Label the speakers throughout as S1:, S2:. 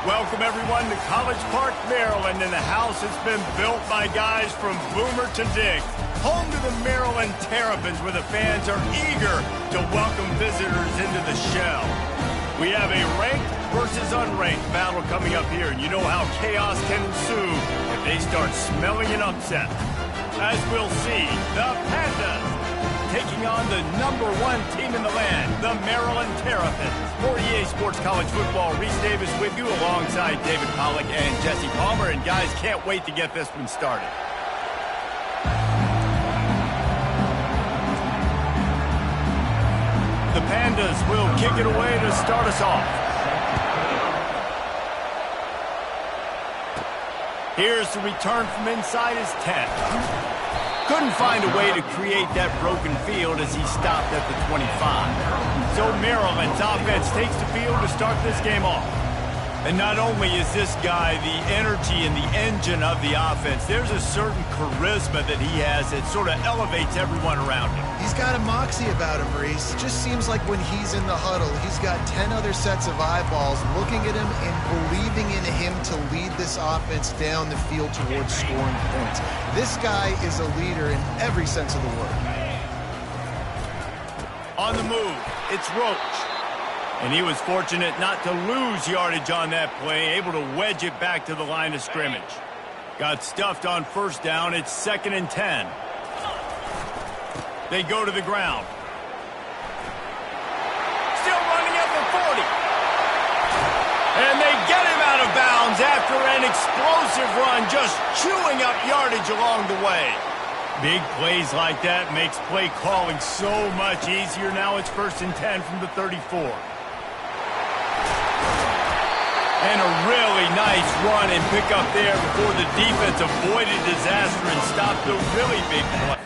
S1: Welcome, everyone, to College Park, Maryland, and the house has been built by guys from Boomer to Dick. Home to the Maryland Terrapins, where the fans are eager to welcome visitors into the shell. We have a ranked versus unranked battle coming up here, and you know how chaos can ensue if they start smelling an upset. As we'll see, the Pandas taking on the #1 team in the land, the Maryland Terrapins. For EA Sports College Football, Reese Davis with you alongside David Pollack and Jesse Palmer. And guys, can't wait to get this one started. The Pandas will kick it away to start us off. Here's the return from inside his 10. Couldn't find a way to create that broken field as he stopped at the 25. So Maryland's offense takes the field to start this game off. And not only is this guy the energy and the engine of the offense, there's a certain charisma that he has that sort of elevates everyone around him.
S2: He's got a moxie about him, Reese. It just seems like when he's in the huddle, he's got 10 other sets of eyeballs looking at him and believing in him to lead this offense down the field towards scoring points. This guy is a leader in every sense of the word.
S1: On the move, it's Roach. And he was fortunate not to lose yardage on that play, able to wedge it back to the line of scrimmage. Got stuffed on first down. It's 2nd and 10. They go to the ground. Still running at the 40. And they get him out of bounds after an explosive run, just chewing up yardage along the way. Big plays like that makes play calling so much easier. Now it's 1st and 10 from the 34. And a really nice run and pick up there before the defense avoided disaster and stopped a really big play.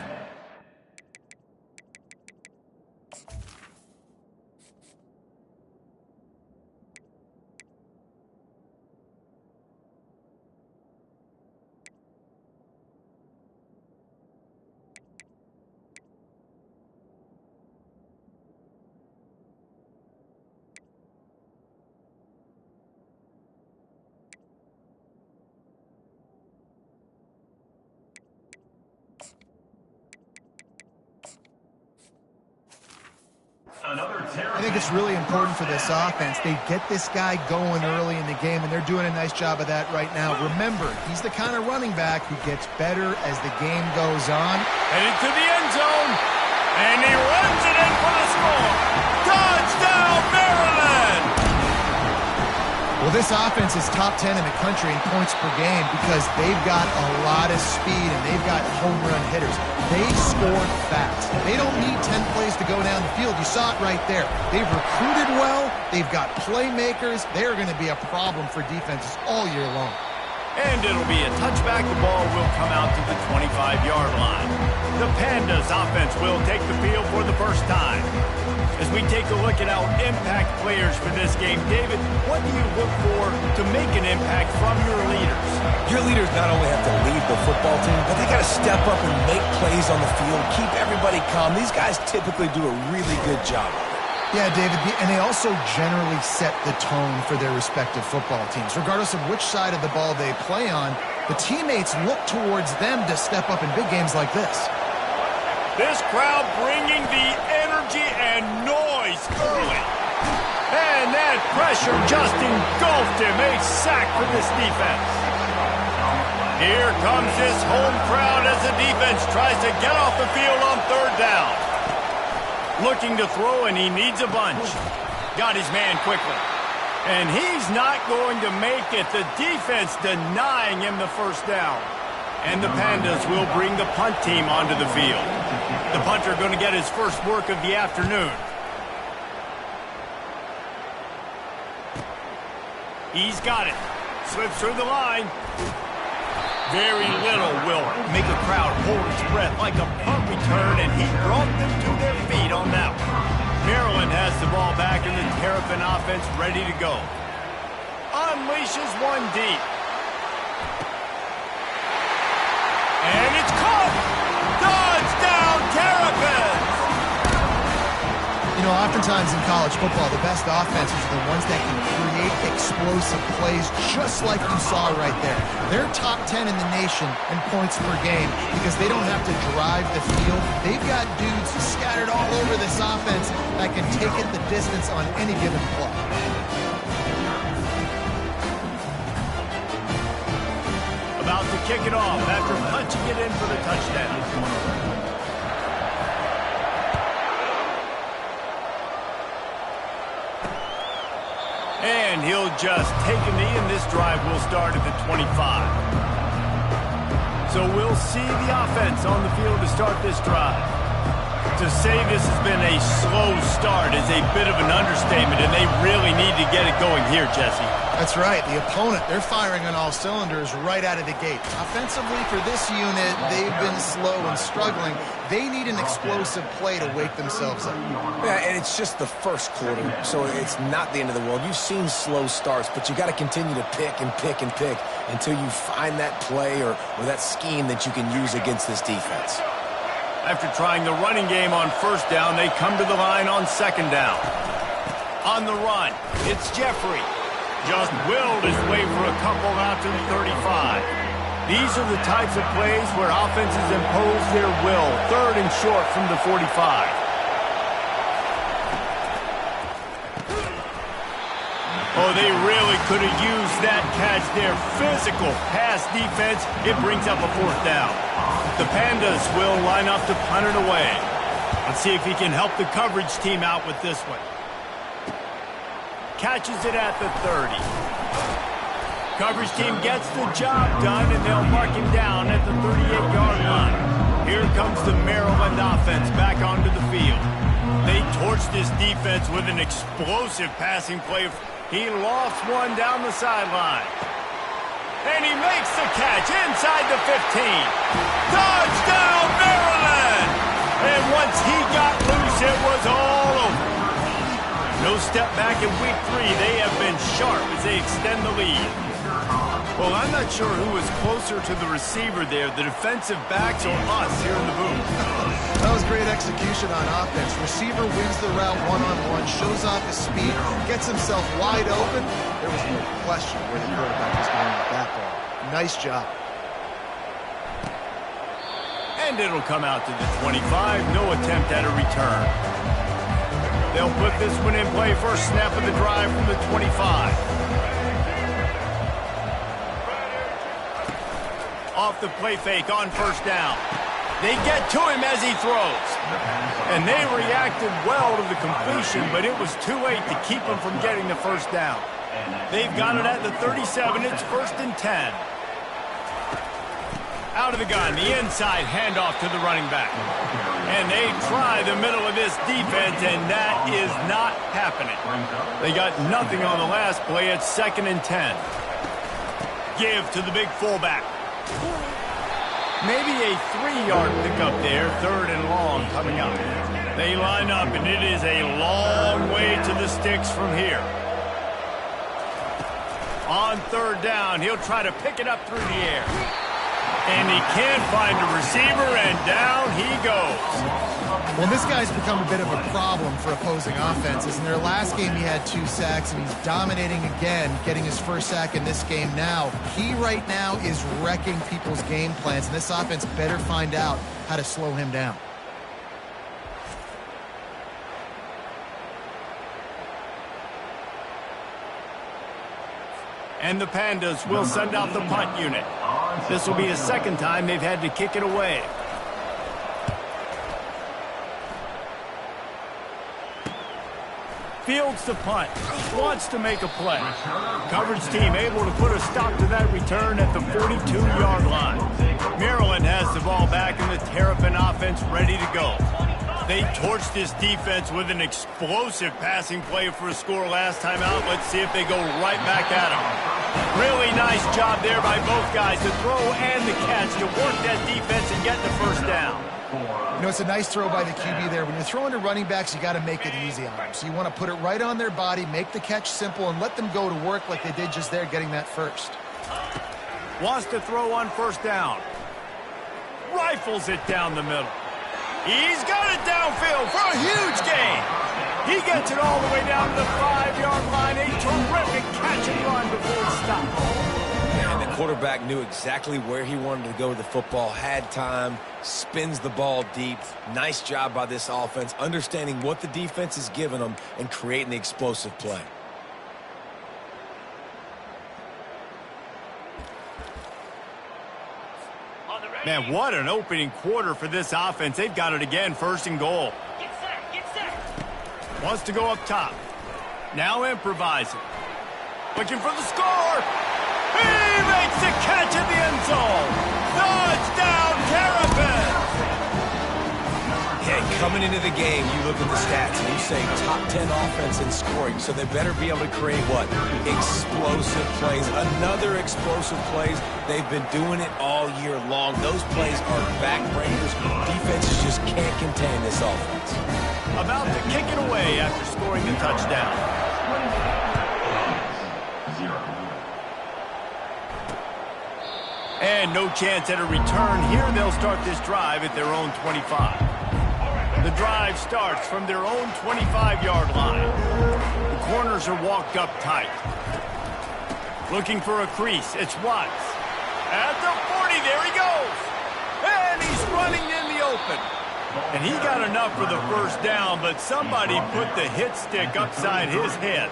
S2: I think it's really important for this offense. They get this guy going early in the game, and they're doing a nice job of that right now. Remember, he's the kind of running back who gets better as the game goes on.
S1: Headed to the end zone, and he runs it in for the score. Touchdown, Maryland!
S2: Well, this offense is top 10 in the country in points per game because they've got a lot of speed and they've got home run hitters. They scored fast. They don't need 10 plays to go down the field. You saw it right there. They've recruited well. They've got playmakers. They're going to be a problem for defenses all year long.
S1: And it'll be a touchback. The ball will come out to the 25-yard line. The Pandas offense will take the field for the first time. As we take a look at our impact players for this game, David, what do you look for to make an impact from your leaders?
S3: Your leaders not only have to lead the football team, but they got to step up and make plays on the field, keep everybody calm. These guys typically do a really good job.
S2: Yeah, David, and they also generally set the tone for their respective football teams. Regardless of which side of the ball they play on, the teammates look towards them to step up in big games like this.
S1: This crowd bringing the energy and noise early. And that pressure just engulfed him. A sack for this defense. Here comes this home crowd as the defense tries to get off the field on 3rd down. Looking to throw, and he needs a bunch. Got his man quickly. And he's not going to make it. The defense denying him the first down. And the Pandas will bring the punt team onto the field. The punter going to get his first work of the afternoon. He's got it. Slips through the line. Very little will make a crowd hold its breath like a punt return, and he brought them to their feet on that one. Maryland has the ball back, and the Terrapin offense ready to go. Unleashes one deep. And it's caught! Touchdown, Terrapins!
S2: You know, oftentimes in college football, the best offenses are the ones that can create explosive plays just like you saw right there. They're top 10 in the nation in points per game because they don't have to drive the field. They've got dudes scattered all over this offense that can take it the distance on any given play.
S1: About to kick it off after punching it in for the touchdown. And he'll just take a knee, and this drive will start at the 25. So we'll see the offense on the field to start this drive. To say this has been a slow start is a bit of an understatement, and they really need to get it going here, Jesse.
S2: That's right. The opponent, they're firing on all cylinders right out of the gate. Offensively, for this unit, they've been slow and struggling. They need an explosive play to wake themselves up.
S3: Yeah, and it's just the first quarter, so it's not the end of the world. You've seen slow starts, but you got to continue to pick and pick and pick until you find that play or that scheme that you can use against this defense.
S1: After trying the running game on first down, they come to the line on second down. On the run, it's Jeffrey. Just willed his way for a couple out to the 35. These are the types of plays where offenses impose their will. Third and short from the 45. Oh, they really could have used that catch there. Physical pass defense. It brings up a fourth down. The Pandas will line up to punt it away. Let's see if he can help the coverage team out with this one. Catches it at the 30. Coverage team gets the job done, and they'll mark him down at the 38-yard line. Here comes the Maryland offense back onto the field. They torched this defense with an explosive passing play. He lofts one down the sideline. And he makes the catch inside the 15. Touchdown, Maryland! And once he got loose, it was all over. No step back in week 3. They have been sharp as they extend the lead. Well, I'm not sure who was closer to the receiver there, the defensive backs or us here in the booth.
S2: That was great execution on offense. Receiver wins the route one-on-one, shows off his speed, gets himself wide open. There was no question where the quarterback was going with that ball. Nice job.
S1: And it'll come out to the 25. No attempt at a return. They'll put this one in play. First snap of the drive from the 25. Off the play fake on first down. They get to him as he throws. And they reacted well to the completion, but it was too late to keep him from getting the first down. They've got it at the 37. It's 1st and 10. Out of the gun, the inside handoff to the running back. And they try the middle of this defense, and that is not happening. They got nothing on the last play. It's 2nd and 10. Give to the big fullback. Maybe a 3-yard pickup there. 3rd and long coming up. They line up, and it is a long way to the sticks from here. On 3rd down, he'll try to pick it up through the air. And he can't find a receiver, and down he goes.
S2: Well, this guy's become a bit of a problem for opposing offenses. In their last game, he had 2 sacks, and he's dominating again, getting his first sack in this game now. He right now is wrecking people's game plans, and this offense better find out how to slow him down.
S1: And the Pandas will send out the punt unit. This will be the 2nd time they've had to kick it away. Fields the punt. Wants to make a play. Coverage team able to put a stop to that return at the 42-yard line. Maryland has the ball back and the Terrapin offense ready to go. They torched this defense with an explosive passing play for a score last time out. Let's see if they go right back at them. Really nice job there by both guys, the throw and the catch, to work that defense and get the first down.
S2: You know, it's a nice throw by the QB there. When you're throwing to running backs, you got to make it easy on them. So you want to put it right on their body, make the catch simple, and let them go to work like they did just there, getting that first.
S1: Wants to throw on first down. Rifles it down the middle. He's got it downfield for a huge gain. He gets it all the way down to the 5-yard line. A terrific catch and run before he stopped.
S3: And the quarterback knew exactly where he wanted to go with the football, had time, spins the ball deep. Nice job by this offense, understanding what the defense is giving them and creating the explosive play.
S1: Man, what an opening quarter for this offense. They've got it again, 1st and goal.
S4: Get set, get set.
S1: Wants to go up top. Now improvising. Looking for the score. He makes the catch in the end zone. Touchdown, Terrapins.
S3: Yeah, coming into the game, you look at the stats and you say top 10 offense in scoring, so they better be able to create what? Explosive plays. Another explosive plays. They've been doing it all year long. Those plays are backbreakers. Defenses just can't contain this offense.
S1: About to kick it away after scoring the touchdown. And no chance at a return. Here they'll start this drive at their own 25. The drive starts from their own 25-yard line. The corners are walked up tight. Looking for a crease. It's Watts. At the 40, there he goes. And he's running in the open. And he got enough for the 1st down, but somebody put the hit stick upside his head.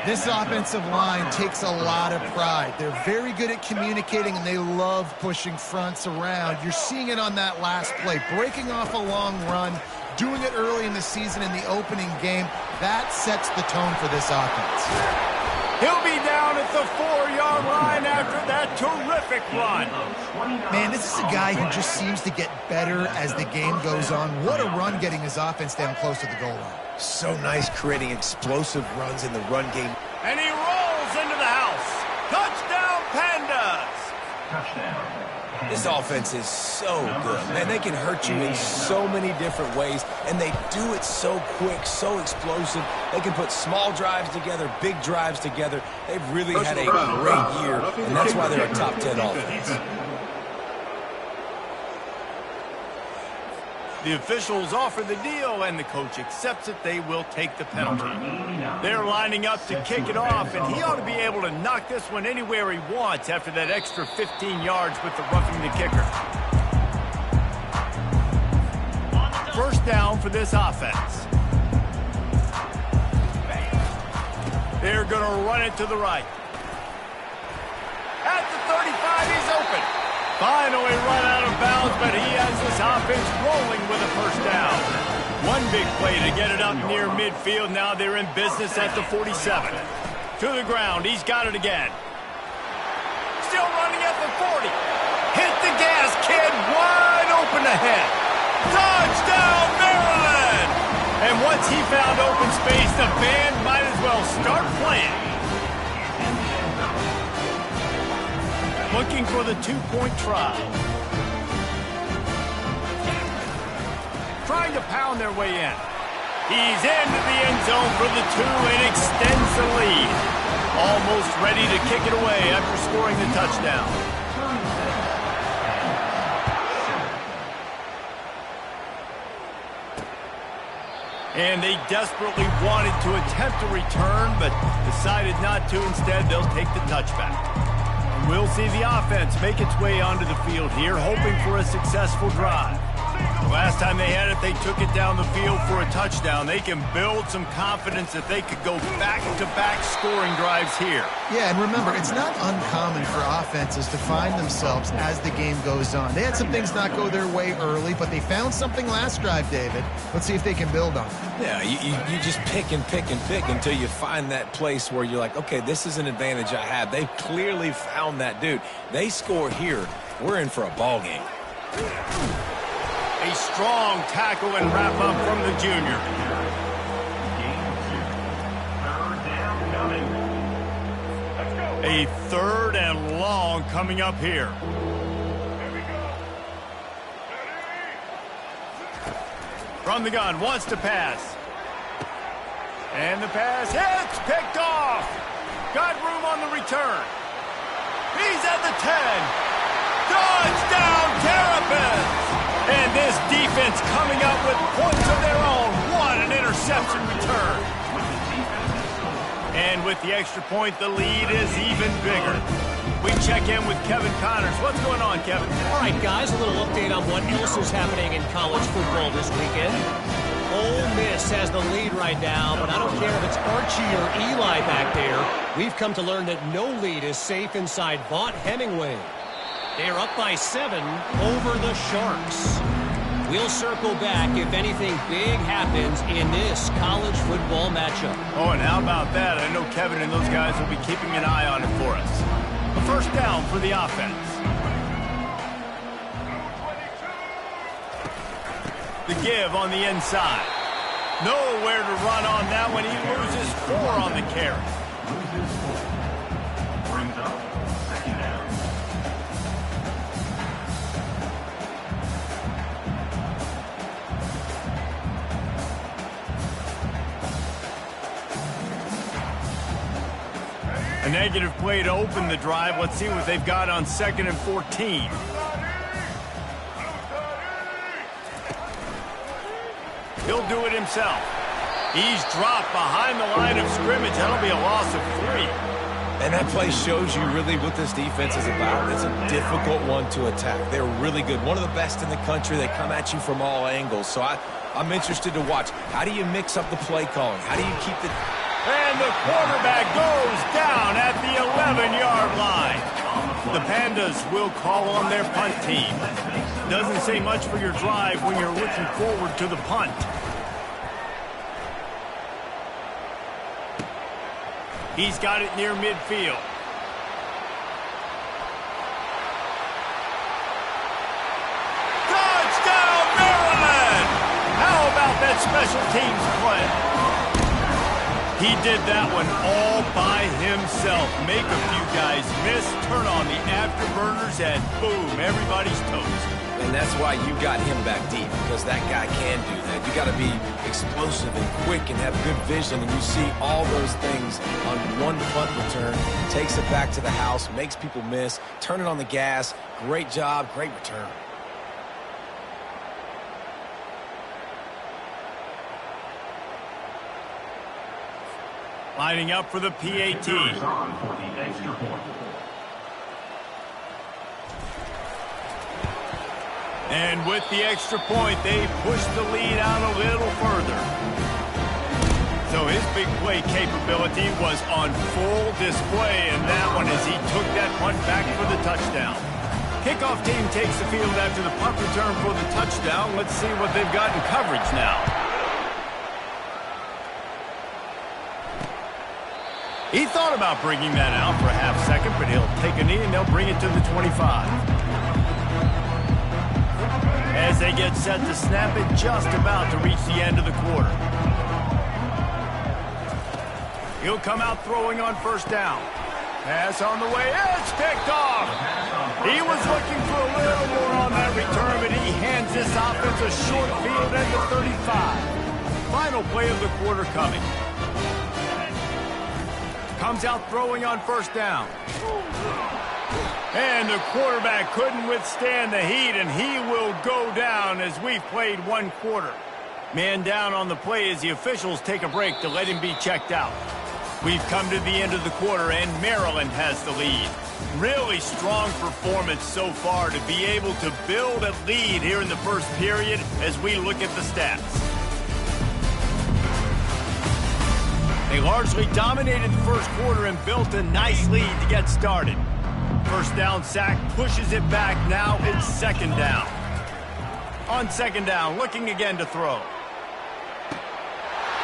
S2: This offensive line takes a lot of pride. They're very good at communicating, and they love pushing fronts around. You're seeing it on that last play, breaking off a long run, doing it early in the season in the opening game. That sets the tone for this offense.
S1: He'll be down at the 4-yard line after that terrific run.
S2: Man, this is a guy who just seems to get better as the game goes on. What a run getting his offense down close to the goal line.
S3: So nice creating explosive runs in the run game.
S1: And he rolls into the house. Touchdown, Pandas.
S4: Touchdown.
S3: This offense is so good. Man, they can hurt you in so many different ways, and they do it so quick, so explosive. They can put small drives together, big drives together. They've really had a great year, and that's why they're a top 10 offense.
S1: The officials offer the deal, and the coach accepts it. They will take the penalty. They're lining up to kick it off, and he ought to be able to knock this one anywhere he wants after that extra 15 yards with the roughing the kicker. 1st down for this offense. They're going to run it to the right. At the 35, he's open. Finally run out of bounds, but he has this offense rolling with a 1st down. One big play to get it up near midfield. Now they're in business at the 47. To the ground. He's got it again. Still running at the 40. Hit the gas, kid. Wide open ahead. Touchdown, Maryland! And once he found open space, the band might as well start playing. Looking for the 2-point try. Trying to pound their way in. He's into the end zone for the 2 and extends the lead. Almost ready to kick it away after scoring the touchdown. And they desperately wanted to attempt a return, but decided not to. Instead, they'll take the touchback. We'll see the offense make its way onto the field here, hoping for a successful drive. The last time they had it, they took it down the field for a touchdown. They can build some confidence that they could go back-to-back scoring drives here.
S2: Yeah, and remember, it's not uncommon for offenses to find themselves as the game goes on. They had some things not go their way early, but they found something last drive, David. Let's see if they can build on it.
S3: Yeah, you just pick and pick and pick until you find that place where you're like, okay, this is an advantage I have. They've clearly found that, dude. They score here, we're in for a ball game.
S1: A strong tackle and wrap-up from the junior. A 3rd and long coming up here. From the gun, wants to pass. And the pass hits, picked off. Got room on the return. He's at the 10. Touchdown, Terrapins! And this defense coming up with points of their own. What an interception return. And with the extra point, the lead is even bigger. We check in with Kevin Connors. What's going on, Kevin?
S5: All right, guys, a little update on what else is happening in college football this weekend. Ole Miss has the lead right now, but I don't care if it's Archie or Eli back there. We've come to learn that no lead is safe inside Vaught Hemingway. They're up by 7 over the Sharks. We'll circle back if anything big happens in this college football matchup.
S1: Oh, and how about that? I know Kevin and those guys will be keeping an eye on it for us. A first down for the offense. The give on the inside. Nowhere to run on that one. He loses 4 on the carry.
S4: Brings up second down.
S1: A negative play to open the drive. Let's see what they've got on 2nd and 14. He'll do it himself. He's dropped behind the line of scrimmage. That'll be a loss of 3.
S3: And that play shows you really what this defense is about. It's a difficult one to attack. They're really good. One of the best in the country. They come at you from all angles. So I'm interested to watch. How do you mix up the play calling? How do you keep the...
S1: And the quarterback goes down at the 11-yard line. The Pandas will call on their punt team. Doesn't say much for your drive when you're looking forward to the punt. He's got it near midfield. Touchdown, Maryland! How about that special teams play? He did that one all by himself. Make a few guys miss, turn on the afterburners, and boom, everybody's toast.
S3: And that's why you got him back deep, because that guy can do that. You got to be explosive and quick and have good vision, and you see all those things on one punt return. Takes it back to the house, makes people miss, turn it on the gas. Great job, great return.
S1: Lining up for the PAT.
S4: On for the extra point.
S1: And with the extra point, they push the lead out a little further. So his big play capability was on full display, and that one as he took that punt back for the touchdown. Kickoff team takes the field after the punt return for the touchdown. Let's see what they've got in coverage now. He thought about bringing that out for a half second, but he'll take a knee and they'll bring it to the 25. As they get set to snap it, just about to reach the end of the quarter. He'll come out throwing on first down. Pass on the way, it's picked off. He was looking for a little more on that return, but he hands this offense a short field at the 35. Final play of the quarter coming. Comes out throwing on first down. And the quarterback couldn't withstand the heat, and he will go down as we've played one quarter. Man down on the play as the officials take a break to let him be checked out. We've come to the end of the quarter, and Maryland has the lead. Really strong performance so far to be able to build a lead here in the first period as we look at the stats. They largely dominated the first quarter and built a nice lead to get started. First down sack pushes it back. Now it's second down. On second down, looking again to throw.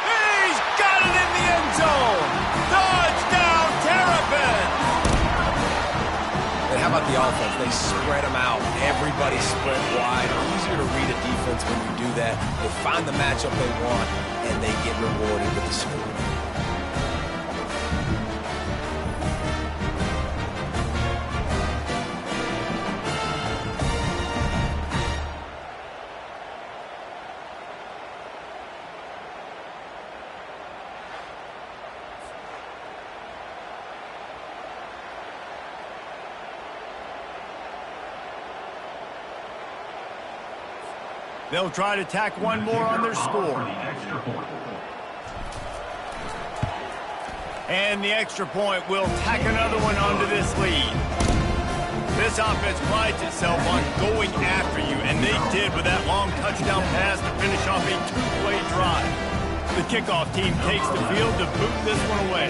S1: He's got it in the end zone. Touchdown, Terrapins!
S3: And how about the offense? They spread them out. Everybody spread wide. Easier to read a defense when you do that. They find the matchup they want, and they get rewarded with the score.
S1: They'll try to tack one more on their score. And the extra point will tack another one onto this lead. This offense prides itself on going after you, and they did with that long touchdown pass to finish off a two-play drive. The kickoff team takes the field to boot this one away.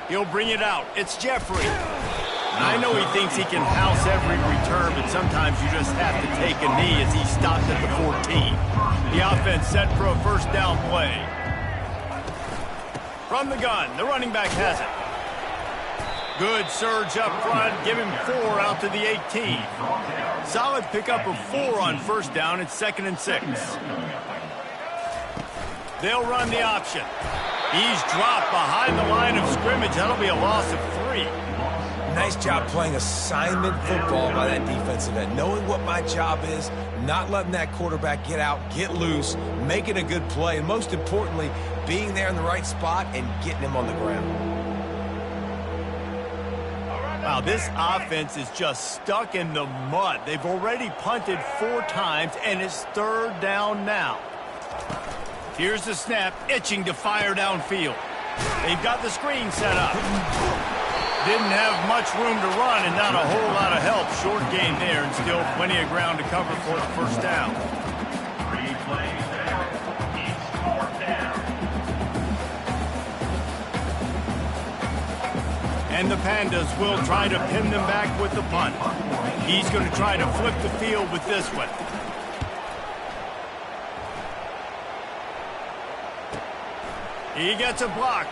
S1: He'll bring it out. It's Jeffrey. I know he thinks he can house every return, but sometimes you just have to take a knee as he stopped at the 14. The offense set for a first down play. From the gun, the running back has it. Good surge up front, give him 4 out to the 18. Solid pickup of 4 on first down. It's 2nd and 6. They'll run the option. He's dropped behind the line of scrimmage. That'll be a loss of 3.
S3: Nice job playing assignment football by that defensive end. Knowing what my job is, not letting that quarterback get out, get loose, making a good play, and most importantly, being there in the right spot and getting him on the ground.
S1: Wow, this offense is just stuck in the mud. They've already punted 4 times, and it's 3rd down now. Here's the snap, itching to fire downfield. They've got the screen set up. Didn't have much room to run and not a whole lot of help. Short gain there and still plenty of ground to cover for the first down.
S4: 3 plays there. It's 4th down.
S1: And the Pandas will try to pin them back with the punt. He's going to try to flip the field with this one. He gets a block.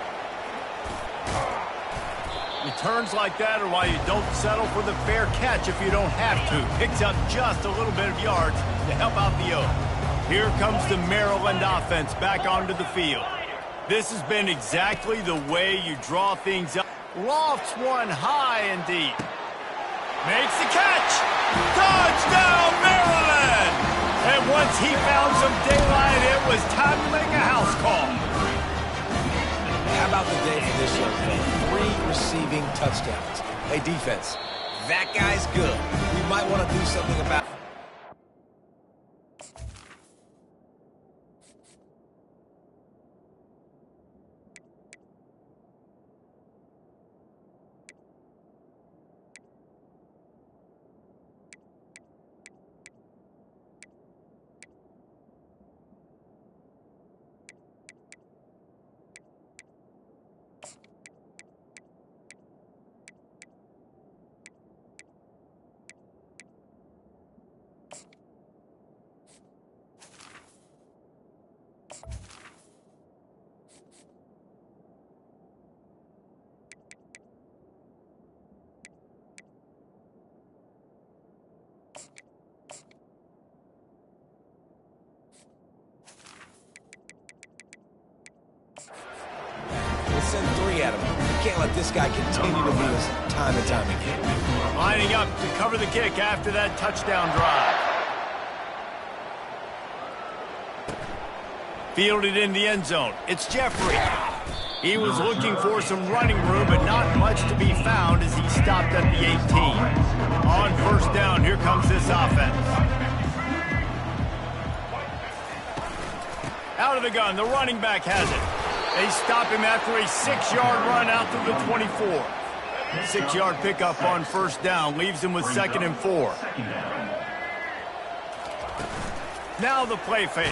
S1: Returns like that are why you don't settle for the fair catch if you don't have to. Picks up just a little bit of yards to help out the Oak. Here comes the Maryland offense back onto the field. This has been exactly the way you draw things up. Lofts one high and deep. Makes the catch. Touchdown, Maryland! And once he found some daylight, it was time to make a house call.
S3: How about the day for this young fella? 3 receiving touchdowns. Hey, defense, that guy's good. We might want to do something about it. Send 3 at him. You can't let this guy continue to beat us time and time again.
S1: Lining up to cover the kick after that touchdown drive. Fielded in the end zone. It's Jeffrey. He was looking for some running room, but not much to be found as he stopped at the 18. On first down, here comes this offense. Out of the gun, the running back has it. They stop him after a 6-yard run out to the 24. 6-yard pickup on first down leaves him with 2nd and 4. Now the play fake.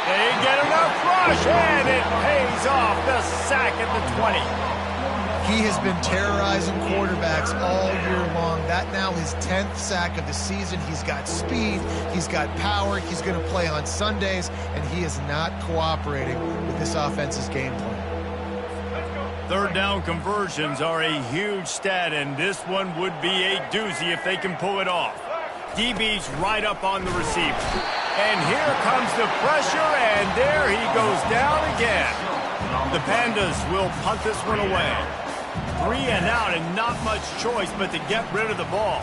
S1: They get enough rush, and it pays off. The sack at the 20.
S2: He has been terrorizing quarterbacks all year long. That now his 10th sack of the season. He's got speed, he's got power, he's going to play on Sundays, and he is not cooperating with this offense's game plan.
S1: 3rd down conversions are a huge stat, and this one would be a doozy if they can pull it off. DB's right up on the receiver. And here comes the pressure, and there he goes down again. The Pandas will punt this one away. 3 and out, and not much choice but to get rid of the ball.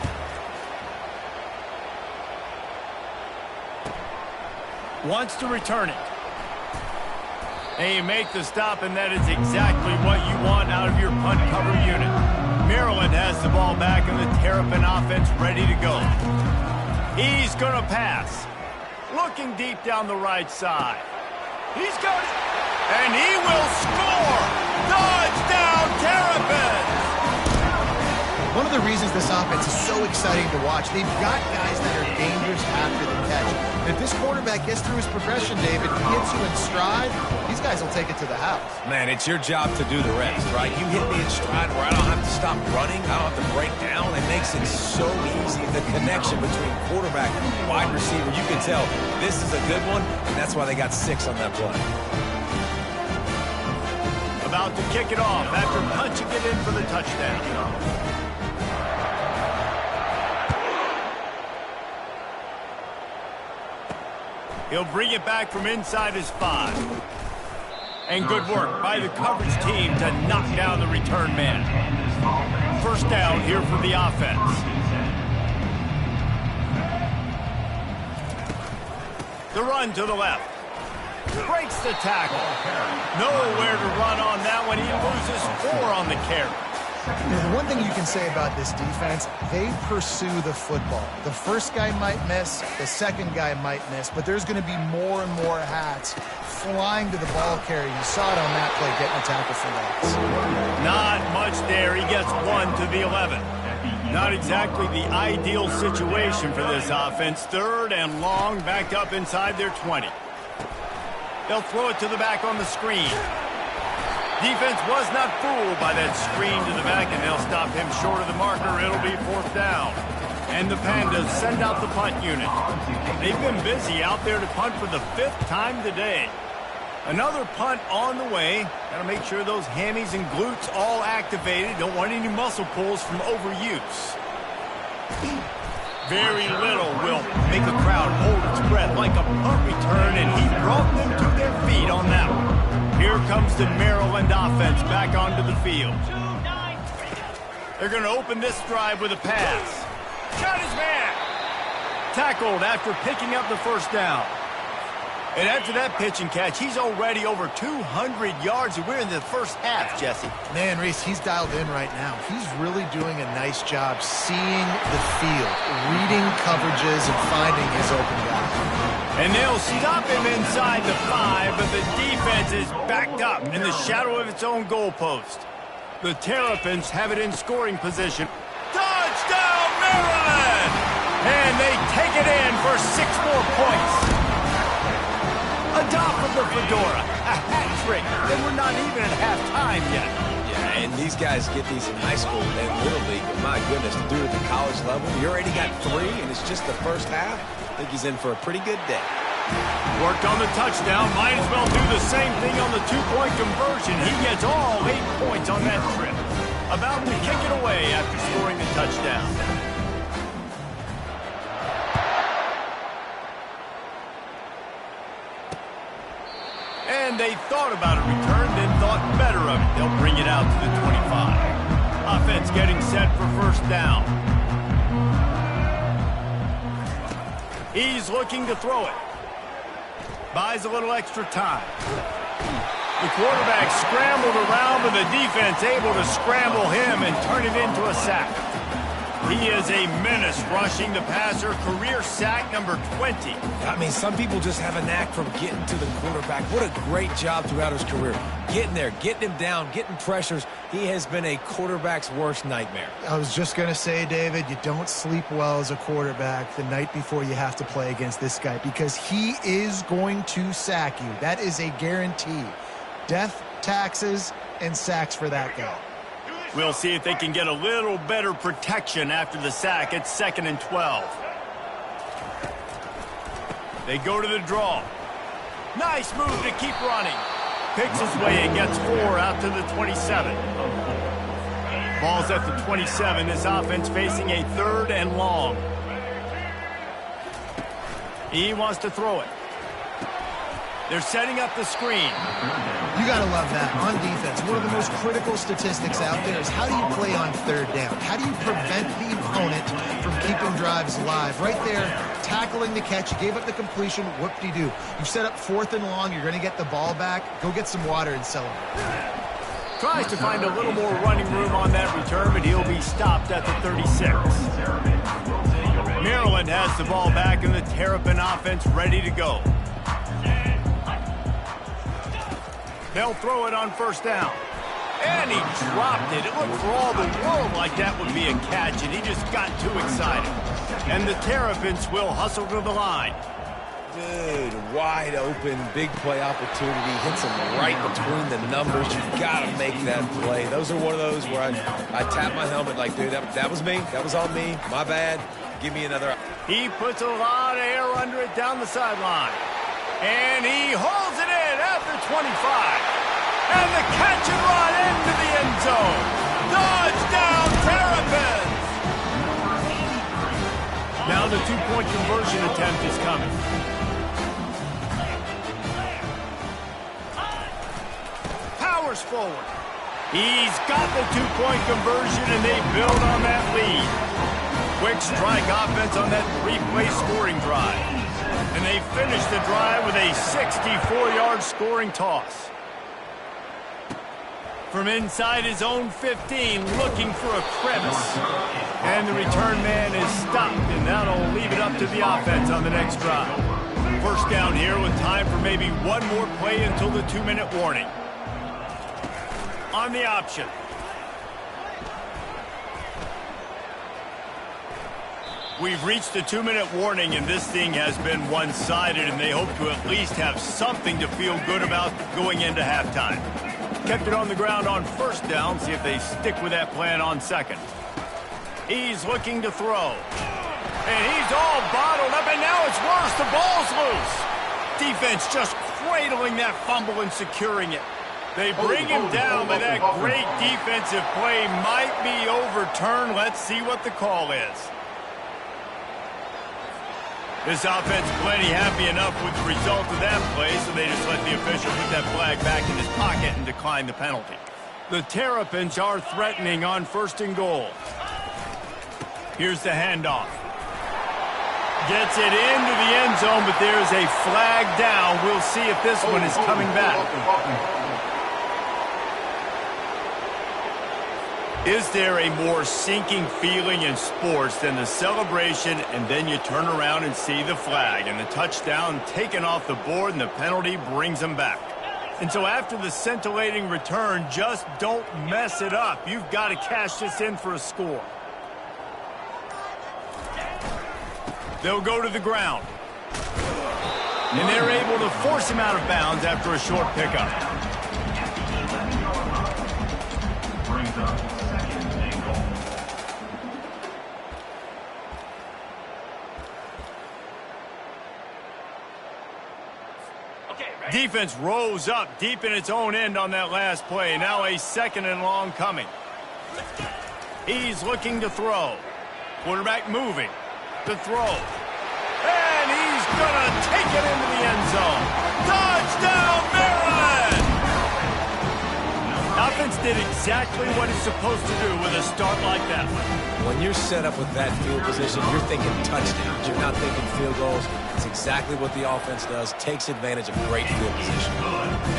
S1: Wants to return it. They make the stop, and that is exactly what you want out of your punt cover unit. Maryland has the ball back, and the Terrapin offense ready to go. He's going to pass. looking deep down the right side. He's got it, and he will score! Touchdown, Terrapins!
S2: One of the reasons this offense is so exciting to watch, they've got guys that are dangerous after the catch. And if this quarterback gets through his progression, David, hits you in stride, these guys will take it to the house.
S3: Man, it's your job to do the rest, right? You hit me in stride where I don't have to stop running, I don't have to break down. It makes it so easy. The connection between quarterback and wide receiver, you can tell this is a good one, and that's why they got 6 on that play.
S1: About to kick it off after punching it in for the touchdown. He'll bring it back from inside his 5. And good work by the coverage team to knock down the return man. First down here for the offense. The run to the left. Breaks the tackle. Nowhere to run on that one. He loses 4 on the carry.
S2: The one thing you can say about this defense, they pursue the football. The first guy might miss, the second guy might miss, but there's going to be more and more hats flying to the ball carrier. You saw it on that play, getting a tackle for loss.
S1: Not much there. He gets 1 to the 11. Not exactly the ideal situation for this offense. 3rd and long, backed up inside their 20. They'll throw it to the back on the screen. Defense was not fooled by that screen to the back, and they'll stop him short of the marker. It'll be 4th down. And the Pandas send out the punt unit. They've been busy out there to punt for the 5th time today. Another punt on the way. Got to make sure those hammies and glutes all activated. Don't want any muscle pulls from overuse. Very little will make a crowd hold its breath like a punt return, and he brought them to their feet on that one. Here comes the Maryland offense back onto the field. They're going to open this drive with a pass. Got his man. Tackled after picking up the first down. And after that pitch and catch, he's already over 200 yards, and we're in the first half, Jesse.
S2: Man, Reese, he's dialed in right now. He's really doing a nice job seeing the field, reading coverages, and finding his open guy.
S1: And they'll stop him inside the 5, but the defense is backed up in the shadow of its own goalpost. The Terrapins have it in scoring position. Touchdown, Maryland! And they take it in for 6 more points. A dot from the Fedora, a hat trick, and we're not even at halftime yet.
S3: Yeah, and these guys get these in high school and Little League, but my goodness, to do it at the college level, you already got 3, and it's just the first half. I think he's in for a pretty good day.
S1: Worked on the touchdown, might as well do the same thing on the 2-point conversion. He gets all 8 points on that trip. About to kick it away after scoring the touchdown. And they thought about a return, then thought better of it. They'll bring it out to the 25. Offense getting set for first down. He's looking to throw it. Buys a little extra time. The quarterback scrambled around, but the defense able to scramble him and turn it into a sack. He is a menace rushing the passer. Career sack number 20.
S3: I mean, some people just have a knack from getting to the quarterback. What a great job throughout his career. Getting there, getting him down, getting pressures. He has been a quarterback's worst nightmare.
S2: I was just going to say, David, you don't sleep well as a quarterback the night before you have to play against this guy because he is going to sack you. That is a guarantee. Death, taxes, and sacks for that guy.
S1: We'll see if they can get a little better protection after the sack. It's 2nd and 12. They go to the draw. Nice move to keep running. Picks his way and gets 4 out to the 27. Ball's at the 27. This offense facing a 3rd and long. He wants to throw it. They're setting up the screen.
S2: You got to love that. On defense, one of the most critical statistics out there is how do you play on 3rd down? How do you prevent the opponent from keeping drives alive? Right there, tackling the catch. You gave up the completion. Whoop-de-doo. You set up 4th and long. You're going to get the ball back. Go get some water and celebrate.
S1: Tries to find a little more running room on that return, but he'll be stopped at the 36. Maryland Maryland has the ball back and the Terrapin offense ready to go. They'll throw it on first down. And he dropped it. It looked for all the world like that would be a catch, and he just got too excited. And the Terrapins will hustle to the line.
S3: Good, wide open, big play opportunity. Hits him right between the numbers. You've got to make that play. Those are one of those where I tap my helmet like, dude, that was me. That was on me. My bad. Give me another.
S1: He puts a lot of air under it down the sideline. And he holds it in at the 25. And the catch and run into the end zone. Touchdown, Terrapins! Now the two-point conversion attempt is coming. Powers forward. He's got the two-point conversion, and they build on that lead. Quick strike offense on that three-play scoring drive. And they finish the drive with a 64-yard scoring toss. From inside his own 15, looking for a crevice. And the return man is stopped, and that'll leave it up to the offense on the next drive. First down here with time for maybe one more play until the 2-minute warning. On the option. We've reached the 2-minute warning, and this thing has been one-sided, and they hope to at least have something to feel good about going into halftime. Kept it on the ground on first down. See if they stick with that plan on second. He's looking to throw. And he's all bottled up, and now it's worse. The ball's loose. Defense just cradling that fumble and securing it. They bring him down, but that great defensive play might be overturned. Let's see what the call is. This offense plenty happy enough with the result of that play, so they just let the official put that flag back in his pocket and decline the penalty. The Terrapins are threatening on first and goal. Here's the handoff. Gets it into the end zone, but there's a flag down. We'll see if this one is coming back. Is there a more sinking feeling in sports than the celebration and then you turn around and see the flag and the touchdown taken off the board and the penalty brings them back? And so after the scintillating return, just don't mess it up. You've got to cash this in for a score. They'll go to the ground. And they're able to force him out of bounds after a short pickup.
S4: Brings up second and goal.
S1: Defense rose up deep in its own end on that last play. Now a second and long coming. He's looking to throw. Quarterback moving. To throw. And he's going to take it into the end zone. Touchdown, Maryland! Offense did exactly what it's supposed to do with a start like that one.
S3: When you're set up with that field position, you're thinking touchdowns. You're not thinking field goals. It's exactly what the offense does. Takes advantage of great field position.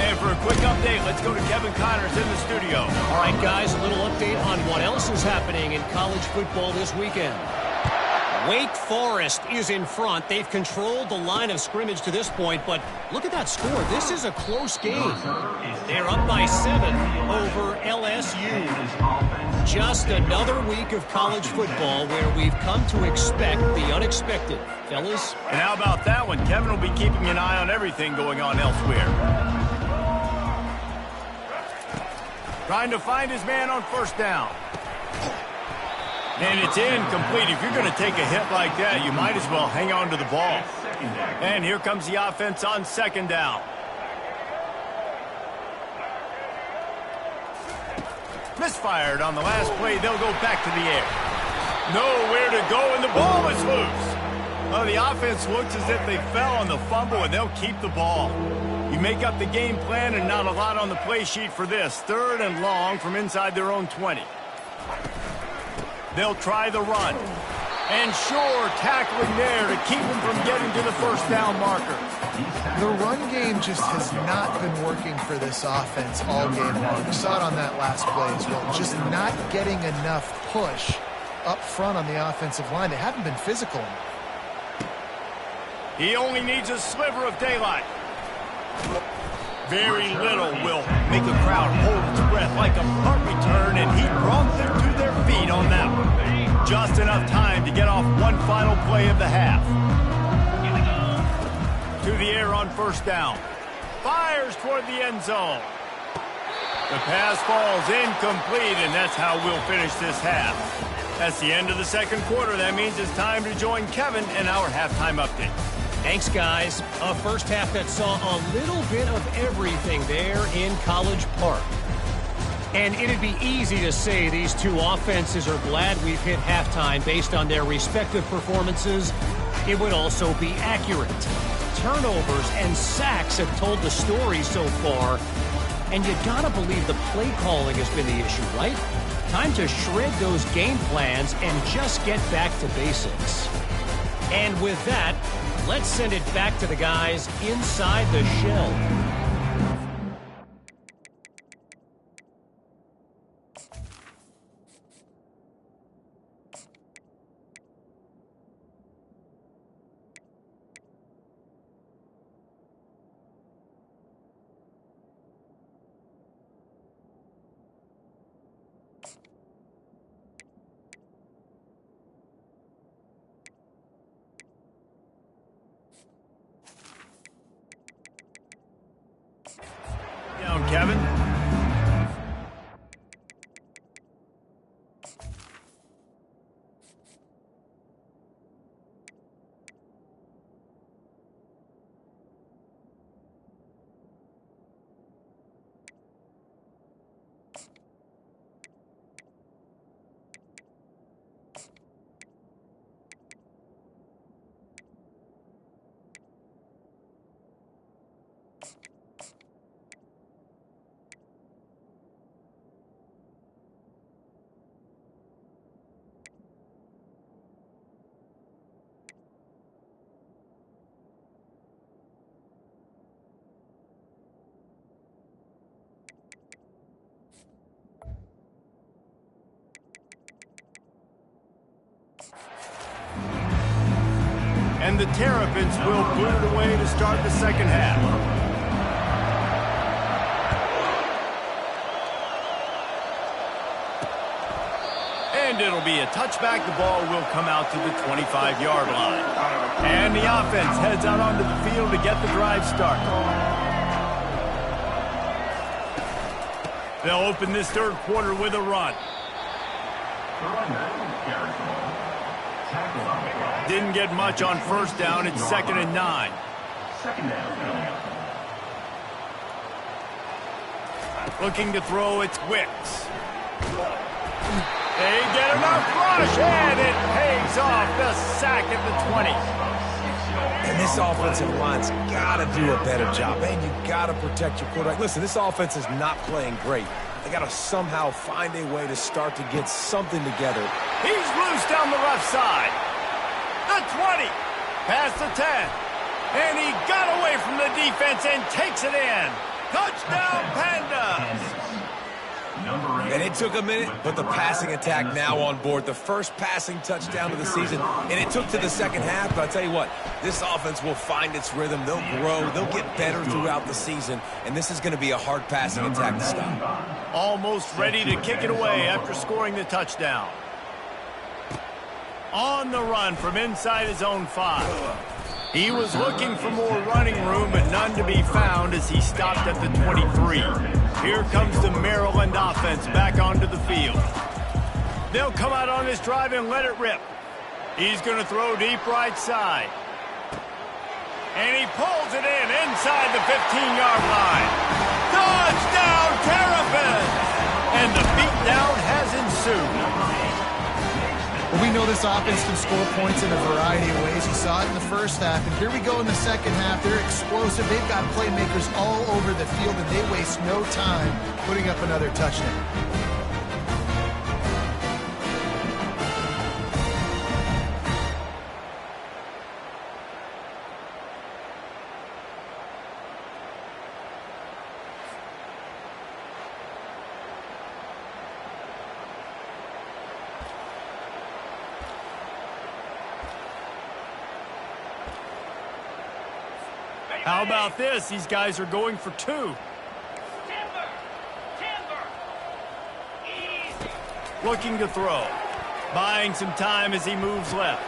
S1: And for a quick update, let's go to Kevin Connors in the studio.
S5: All right, guys, a little update on what else is happening in college football this weekend. Wake Forest is in front. They've controlled the line of scrimmage to this point, but look at that score. This is a close game. They're up by 7 over LSU. Just another week of college football where we've come to expect the unexpected. Fellas?
S1: And how about that one? Kevin will be keeping an eye on everything going on elsewhere. Trying to find his man on first down. And it's incomplete. If you're going to take a hit like that, you might as well hang on to the ball. And here comes the offense on second down. Misfired on the last play. They'll go back to the air. Nowhere to go, and the ball is loose. Well, the offense looks as if they fell on the fumble, and they'll keep the ball. You make up the game plan, and not a lot on the play sheet for this. Third and long from inside their own 20. They'll try the run. And sure, tackling there to keep them from getting to the first down marker.
S2: The run game just has not been working for this offense all game long. We saw it on that last play as well. Just not getting enough push up front on the offensive line. They haven't been physical.
S1: He only needs a sliver of daylight. Very little will make a crowd hold its breath like a punt return, and he brought them to their feet on that one. Just enough time to get off one final play of the half. To the air on first down. Fires toward the end zone. The pass falls incomplete, and that's how we'll finish this half. That's the end of the second quarter. That means it's time to join Kevin in our halftime update.
S5: Thanks, guys. A first half that saw a little bit of everything there in College Park. And it'd be easy to say these two offenses are glad we've hit halftime based on their respective performances. It would also be accurate. Turnovers and sacks have told the story so far. And you gotta believe the play calling has been the issue, right? Time to shred those game plans and just get back to basics. And with that, let's send it back to the guys inside the shell.
S1: Down, Kevin. And the Terrapins will boot it away to start the second half. And it'll be a touchback. The ball will come out to the 25-yard line. And the offense heads out onto the field to get the drive started. They'll open this third quarter with a run. Didn't get much on first down. It's 2nd and 9. Looking to throw, it's Wicks. They get enough rush, and it pays off. The sack at the 20.
S3: And this offensive line's got to do a better job. Man, you got to protect your quarterback. Listen, this offense is not playing great. They got to somehow find a way to start to get something together.
S1: He's loose down the left side. The 20, past the 10, and he got away from the defense and takes it in. Touchdown, Pandas!
S3: And it took a minute, but the passing attack now on board. The first passing touchdown of the season, and it took to the second half, but I'll tell you what, this offense will find its rhythm. They'll grow. They'll get better throughout the season, and this is going to be a hard passing attack to stop.
S1: Almost ready to kick it away after scoring the touchdown. On the run from inside his own 5. He was looking for more running room, but none to be found as he stopped at the 23. Here comes the Maryland offense back onto the field. They'll come out on this drive and let it rip. He's going to throw deep right side. And he pulls it in inside the 15-yard line. Touchdown, Terrapins! And the beatdown has ensued.
S2: Well, we know this offense can score points in a variety of ways. You saw it in the first half, and here we go in the second half. They're explosive. They've got playmakers all over the field, and they waste no time putting up another touchdown.
S1: How about this? These guys are going for 2. Looking to throw. Buying some time as he moves left.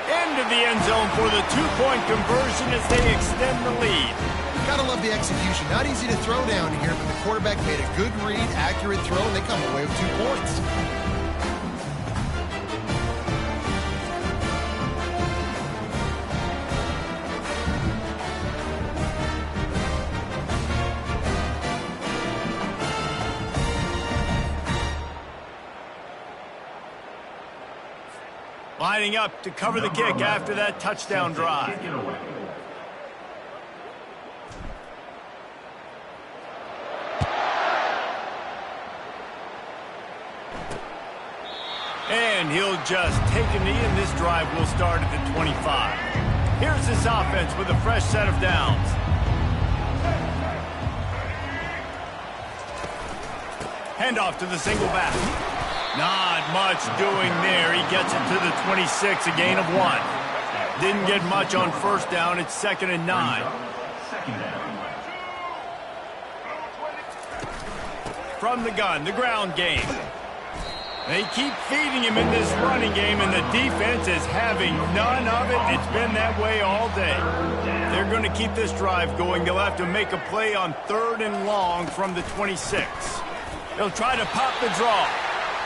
S1: Into the end zone for the 2-point conversion as they extend the lead.
S2: Gotta love the execution. Not easy to throw down here, but the quarterback made a good read, accurate throw, and they come away with 2 points.
S1: Lining up to cover the kick after that touchdown drive. And he'll just take a knee, and this drive will start at the 25. Here's this offense with a fresh set of downs. Handoff to the single back. Not much doing there. He gets it to the 26, a gain of 1. Didn't get much on first down. It's 2nd and 9. From the gun, the ground game. They keep feeding him in this running game, and the defense is having none of it. It's been that way all day. They're going to keep this drive going. They'll have to make a play on 3rd and long from the 26. They'll try to pop the draw.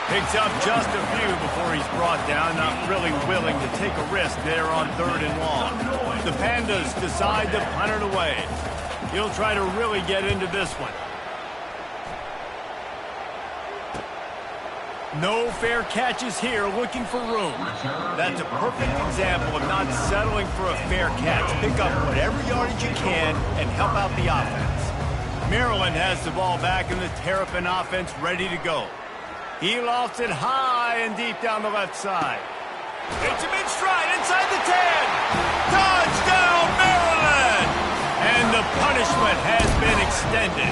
S1: Picks up just a few before he's brought down, not really willing to take a risk there on 3rd and long. The Pandas decide to punt it away. He'll try to really get into this one. No fair catches here, looking for room. That's a perfect example of not settling for a fair catch. Pick up whatever yardage you can and help out the offense. Maryland has the ball back in the Terrapin offense ready to go. He lofts it high and deep down the left side. It's him in stride inside the 10. Touchdown, Maryland! And the punishment has been extended.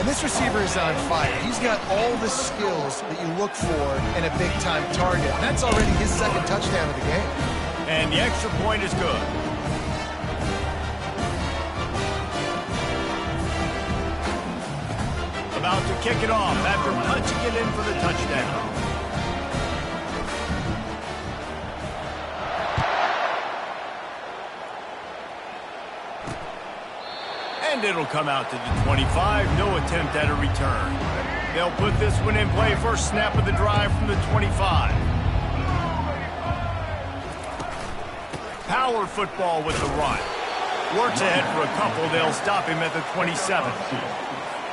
S2: And this receiver is on fire. He's got all the skills that you look for in a big-time target. And that's already his 2nd touchdown of the game.
S1: And the extra point is good. About to kick it off after punching it in for the touchdown. And it'll come out to the 25. No attempt at a return. They'll put this one in play. First snap of the drive from the 25. Power football with the run. Works ahead for a couple. They'll stop him at the 27.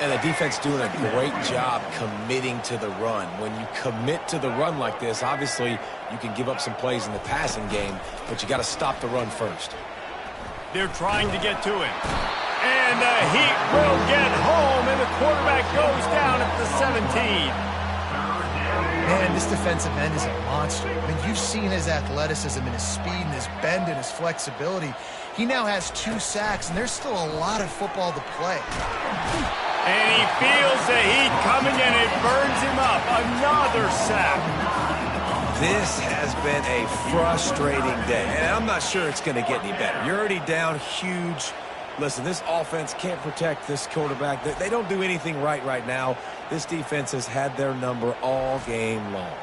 S3: And the defense doing a great job committing to the run. When you commit to the run like this, obviously you can give up some plays in the passing game, but you got to stop the run first.
S1: They're trying to get to him. And the Heat will get home, and the quarterback goes down at the 17.
S2: Man, this defensive end is a monster. I mean, you've seen his athleticism and his speed and his bend and his flexibility. He now has 2 sacks, and there's still a lot of football to play.
S1: And he feels the heat coming, and it burns him up. Another sack.
S3: This has been a frustrating day, and I'm not sure it's going to get any better. You're already down huge. Listen, this offense can't protect this quarterback. They don't do anything right now. This defense has had their number all game long.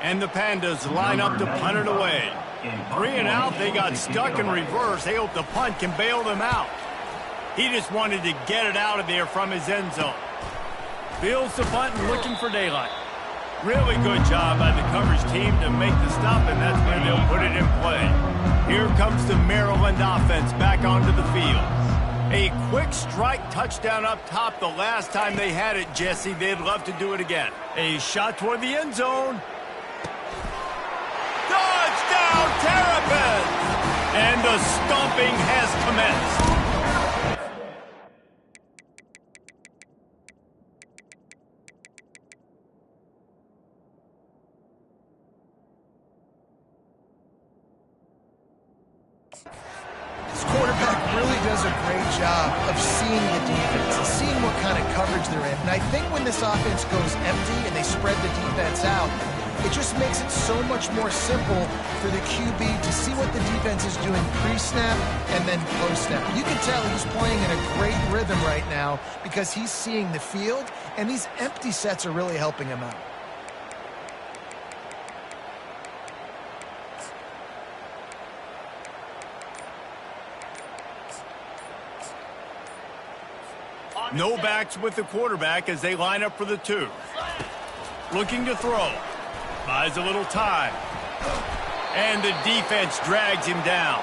S1: And the Pandas line up to punt it away. 3 and out, they got stuck in reverse. They hope the punt can bail them out. He just wanted to get it out of there from his end zone. Fields the punt and looking for daylight. Really good job by the coverage team to make the stop, and that's where they'll put it in play. Here comes the Maryland offense back onto the field. A quick strike touchdown up top the last time they had it, Jesse. They'd love to do it again. A shot toward the end zone. Touchdown, Terrapins! And the stomping has commenced.
S2: This quarterback really does a great job of seeing the defense and seeing what kind of coverage they're in. And I think when this offense goes empty and they spread the defense out, it just makes it so much more simple for the QB to see what the defense is doing pre-snap and then post-snap. You can tell he's playing in a great rhythm right now because he's seeing the field, and these empty sets are really helping him out.
S1: No backs with the quarterback as they line up for the 2. Looking to throw. Buys a little time. And the defense drags him down.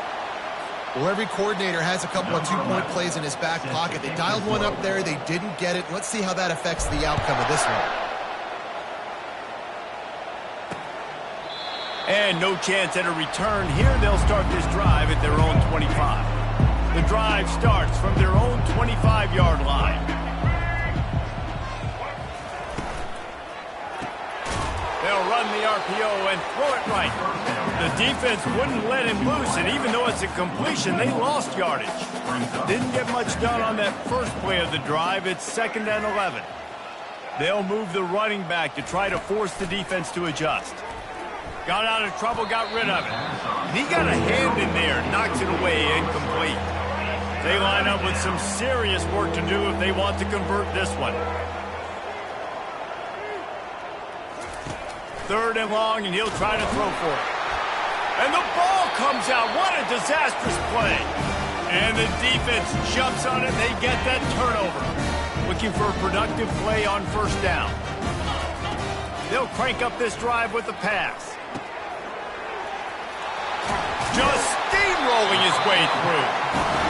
S2: Well, every coordinator has a couple of two-point plays in his back pocket. They dialed one up there. They didn't get it. Let's see how that affects the outcome of this one.
S1: And no chance at a return here. They'll start this drive at their own 25. The drive starts from their own 25-yard line. They'll run the RPO and throw it right. The defense wouldn't let him loose, and even though it's a completion, they lost yardage. Didn't get much done on that first play of the drive. It's 2nd and 11. They'll move the running back to try to force the defense to adjust. Got out of trouble, got rid of it. And he got a hand in there, knocks it away, incomplete. They line up with some serious work to do if they want to convert this one. 3rd and long, and he'll try to throw for it. And the ball comes out. What a disastrous play. And the defense jumps on it, and they get that turnover. Looking for a productive play on 1st down. They'll crank up this drive with the pass. Just steamrolling his way through.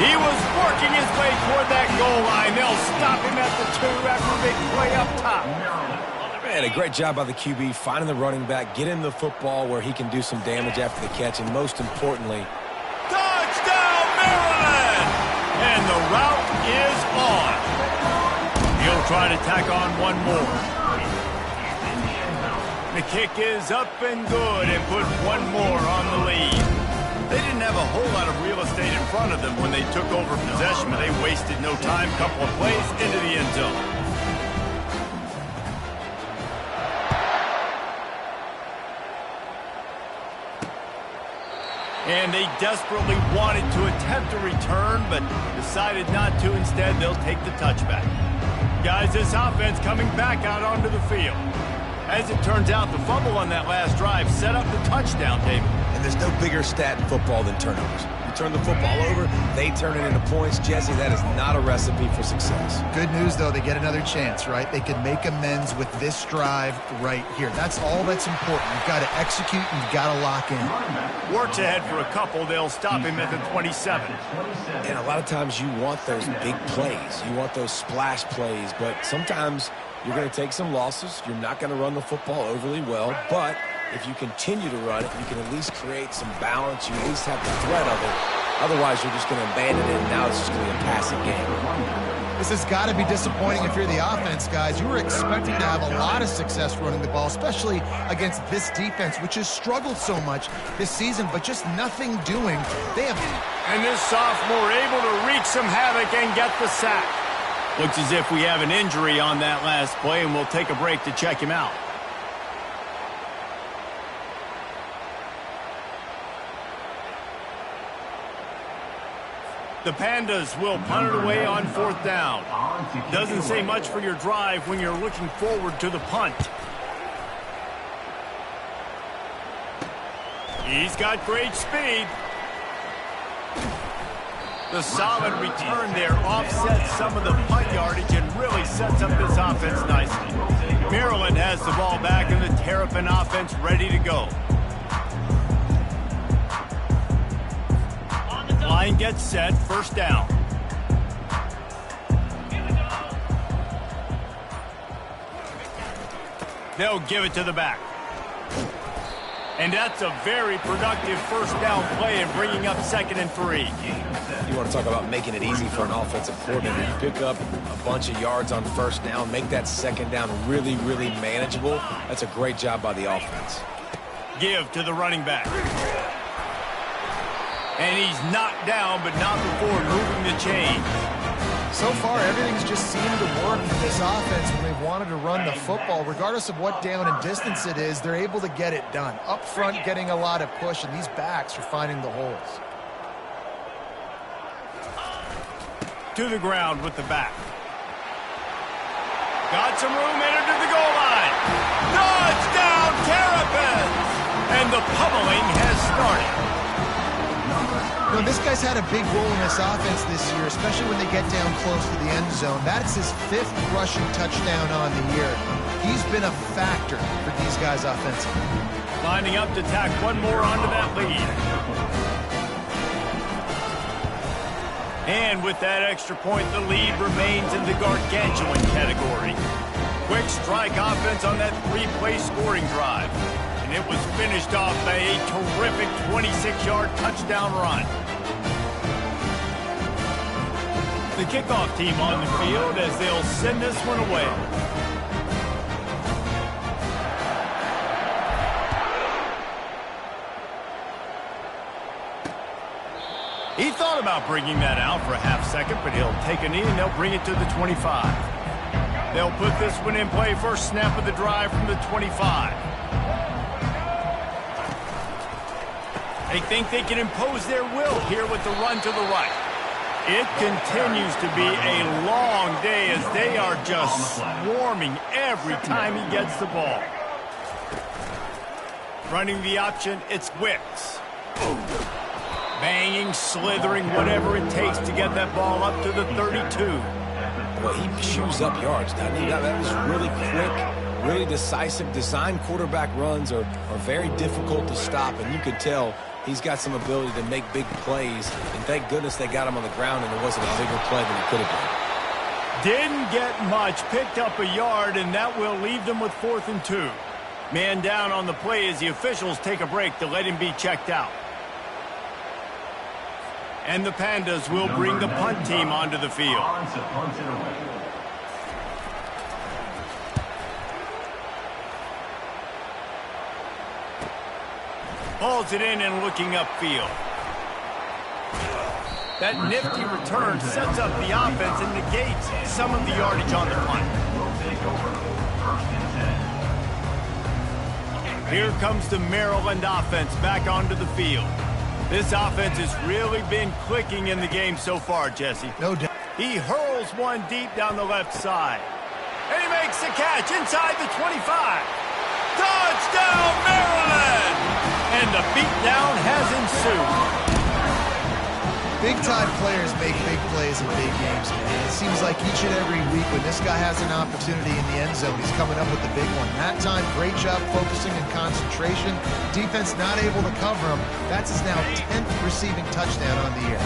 S1: He was working his way toward that goal line. They'll stop him at the 2 after a big play up top.
S3: Man, a great job by the QB, finding the running back, get him the football where he can do some damage after the catch, and most importantly,
S1: touchdown, Maryland! And the route is on. He'll try to tack on one more. The kick is up and good and put one more on the lead. They didn't have a whole lot of real estate in front of them when they took over possession, but they wasted no time. Couple of plays into the end zone. And they desperately wanted to attempt a return, but decided not to. Instead, they'll take the touchback. Guys, this offense coming back out onto the field. As it turns out, the fumble on that last drive set up the touchdown, David.
S3: And there's no bigger stat in football than turnovers. You turn the football over, they turn it into points. Jesse, that is not a recipe for success.
S2: Good news, though, they get another chance, right? They can make amends with this drive right here. That's all that's important. You've got to execute and you've got to lock in.
S1: Works ahead for a couple. They'll stop him at the 27.
S3: And a lot of times you want those big plays. You want those splash plays, but sometimes you're going to take some losses. You're not going to run the football overly well, but if you continue to run it, you can at least create some balance. You at least have the threat of it. Otherwise, you're just going to abandon it, and now it's just going to be a passing game.
S2: This has got to be disappointing if you're the offense, guys. You were expecting to have a lot of success running the ball, especially against this defense, which has struggled so much this season, but just nothing doing. They have...
S1: And this sophomore able to wreak some havoc and get the sack. Looks as if we have an injury on that last play, and we'll take a break to check him out. The Pandas will punt it away on 4th down. Doesn't say much for your drive when you're looking forward to the punt. He's got great speed. The solid return there offsets some of the punt yardage and really sets up this offense nicely. Maryland has the ball back and the Terrapin offense ready to go. Line gets set, 1st down. They'll give it to the back. And that's a very productive 1st down play and bringing up 2nd and 3.
S3: You want to talk about making it easy for an offensive coordinator. You pick up a bunch of yards on 1st down, make that 2nd down really, really manageable. That's a great job by the offense.
S1: Give to the running back. And he's knocked down, but not before moving the chains.
S2: So far, everything's just seemed to work for this offense when they've wanted to run the football. Regardless of what down and distance it is, they're able to get it done. Up front, getting a lot of push, and these backs are finding the holes.
S1: To the ground with the back. Got some room, entered to the goal line. Touchdown, Terrapins! And the pummeling has started.
S2: You know, this guy's had a big role in this offense this year, especially when they get down close to the end zone. That's his 5th rushing touchdown on the year. He's been a factor for these guys offensively.
S1: Lining up to tack one more onto that lead. And with that extra point, the lead remains in the gargantuan category. Quick strike offense on that 3-play scoring drive. And it was finished off by a terrific 26-yard touchdown run. The kickoff team on the field as they'll send this one away. He thought about bringing that out for a half second, but he'll take a knee and they'll bring it to the 25. They'll put this one in play first snap of the drive from the 25. They think they can impose their will here with the run to the right. It continues to be a long day as they are just swarming every time he gets the ball. Running the option, it's Wicks. Banging, slithering, whatever it takes to get that ball up to the 32.
S3: Well, he chews up yards, doesn't he? That was really quick, really decisive. Design quarterback runs are very difficult to stop, and you could tell he's got some ability to make big plays, and thank goodness they got him on the ground and it wasn't a bigger play than it could have been.
S1: Didn't get much, picked up a yard, and that will leave them with 4th and 2. Man down on the play as the officials take a break to let him be checked out. And the Pandas will bring the punt team onto the field. Hauls it in and looking upfield. That nifty return sets up the offense and negates some of the yardage on the punt. Here comes the Maryland offense back onto the field. This offense has really been clicking in the game so far, Jesse.
S2: No doubt.
S1: He hurls one deep down the left side. And he makes the catch inside the 25. Touchdown, Maryland! And the beatdown has ensued.
S2: Big-time players make big plays in big games, man. It seems like each and every week when this guy has an opportunity in the end zone, he's coming up with the big one. That time, great job focusing and concentration. Defense not able to cover him. That's his now 10th receiving touchdown on the year.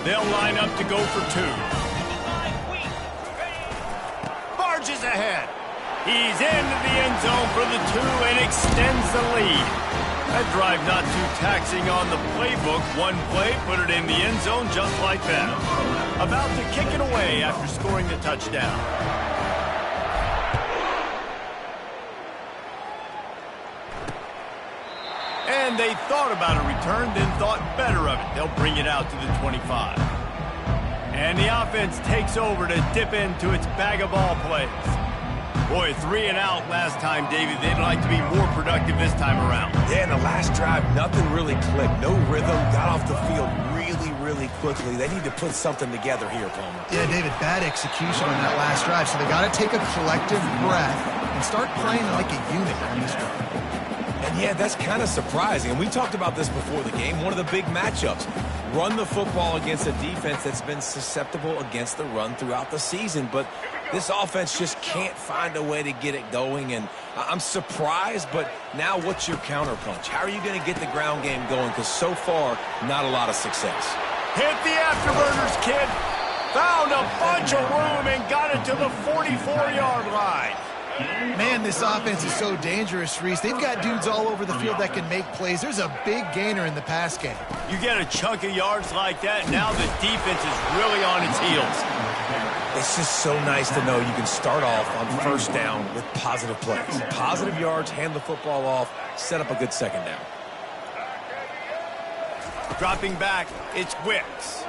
S1: They'll line up to go for 2. Barges ahead. He's into the end zone for the 2 and extends the lead. That drive not too taxing on the playbook. One play, put it in the end zone just like that. About to kick it away after scoring the touchdown. And they thought about a return, then thought better of it. They'll bring it out to the 25. And the offense takes over to dip into its bag of ball plays. Boy, 3 and out last time, David. They'd like to be more productive this time around.
S3: Yeah, in the last drive, nothing really clicked. No rhythm, got off the field really quickly. They need to put something together here, Palmer.
S2: Yeah, David, bad execution on that last drive, so they got to take a collective breath and start playing like a unit on this drive.
S3: And yeah, that's kind of surprising. And we talked about this before the game. One of the big matchups. Run the football against a defense that's been susceptible against the run throughout the season. But this offense just can't find a way to get it going. And I'm surprised, but now what's your counterpunch? How are you going to get the ground game going? Because so far, not a lot of success.
S1: Hit the afterburners, kid. Found a bunch of room and got it to the 44-yard line.
S2: Man, this offense is so dangerous, Reese. They've got dudes all over the field that can make plays. There's a big gainer in the pass game.
S1: You get a chunk of yards like that, now the defense is really on its heels.
S3: It's just so nice to know you can start off on first down with positive plays. Positive yards, hand the football off, set up a good second down.
S1: Dropping back, it's Wicks.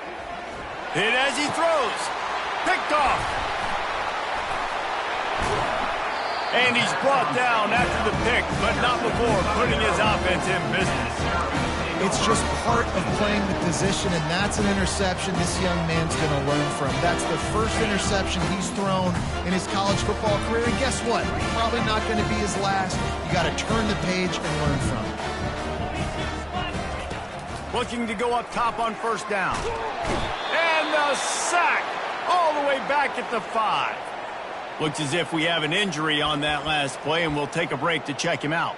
S1: Hit as he throws. Picked off. And he's brought down after the pick, but not before putting his offense in business.
S2: It's just part of playing the position, and that's an interception this young man's going to learn from. That's the first interception he's thrown in his college football career, and guess what? Probably not going to be his last. You got to turn the page and learn from it.
S1: Looking to go up top on first down. And the sack all the way back at the 5. Looks as if we have an injury on that last play, and we'll take a break to check him out.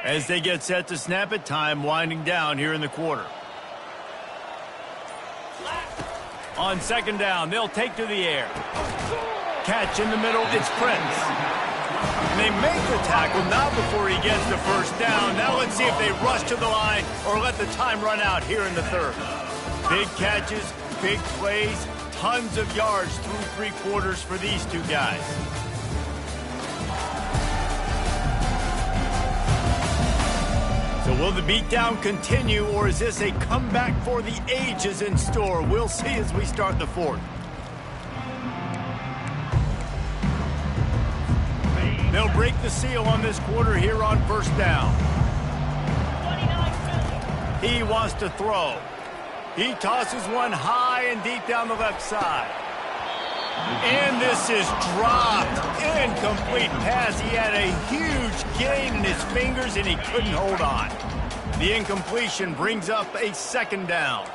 S1: As they get set to snap it, time winding down here in the quarter. On second down, they'll take to the air. Catch in the middle, it's Prince. And they make the tackle, not before he gets the first down. Now let's see if they rush to the line or let the time run out here in the third. Big catches, big plays, tons of yards through 3 quarters for these two guys. So will the beatdown continue, or is this a comeback for the ages in store? We'll see as we start the fourth. They'll break the seal on this quarter here on first down. He wants to throw. He tosses one high and deep down the left side. And this is dropped. Incomplete pass. He had a huge gain in his fingers, and he couldn't hold on. The incompletion brings up a second down.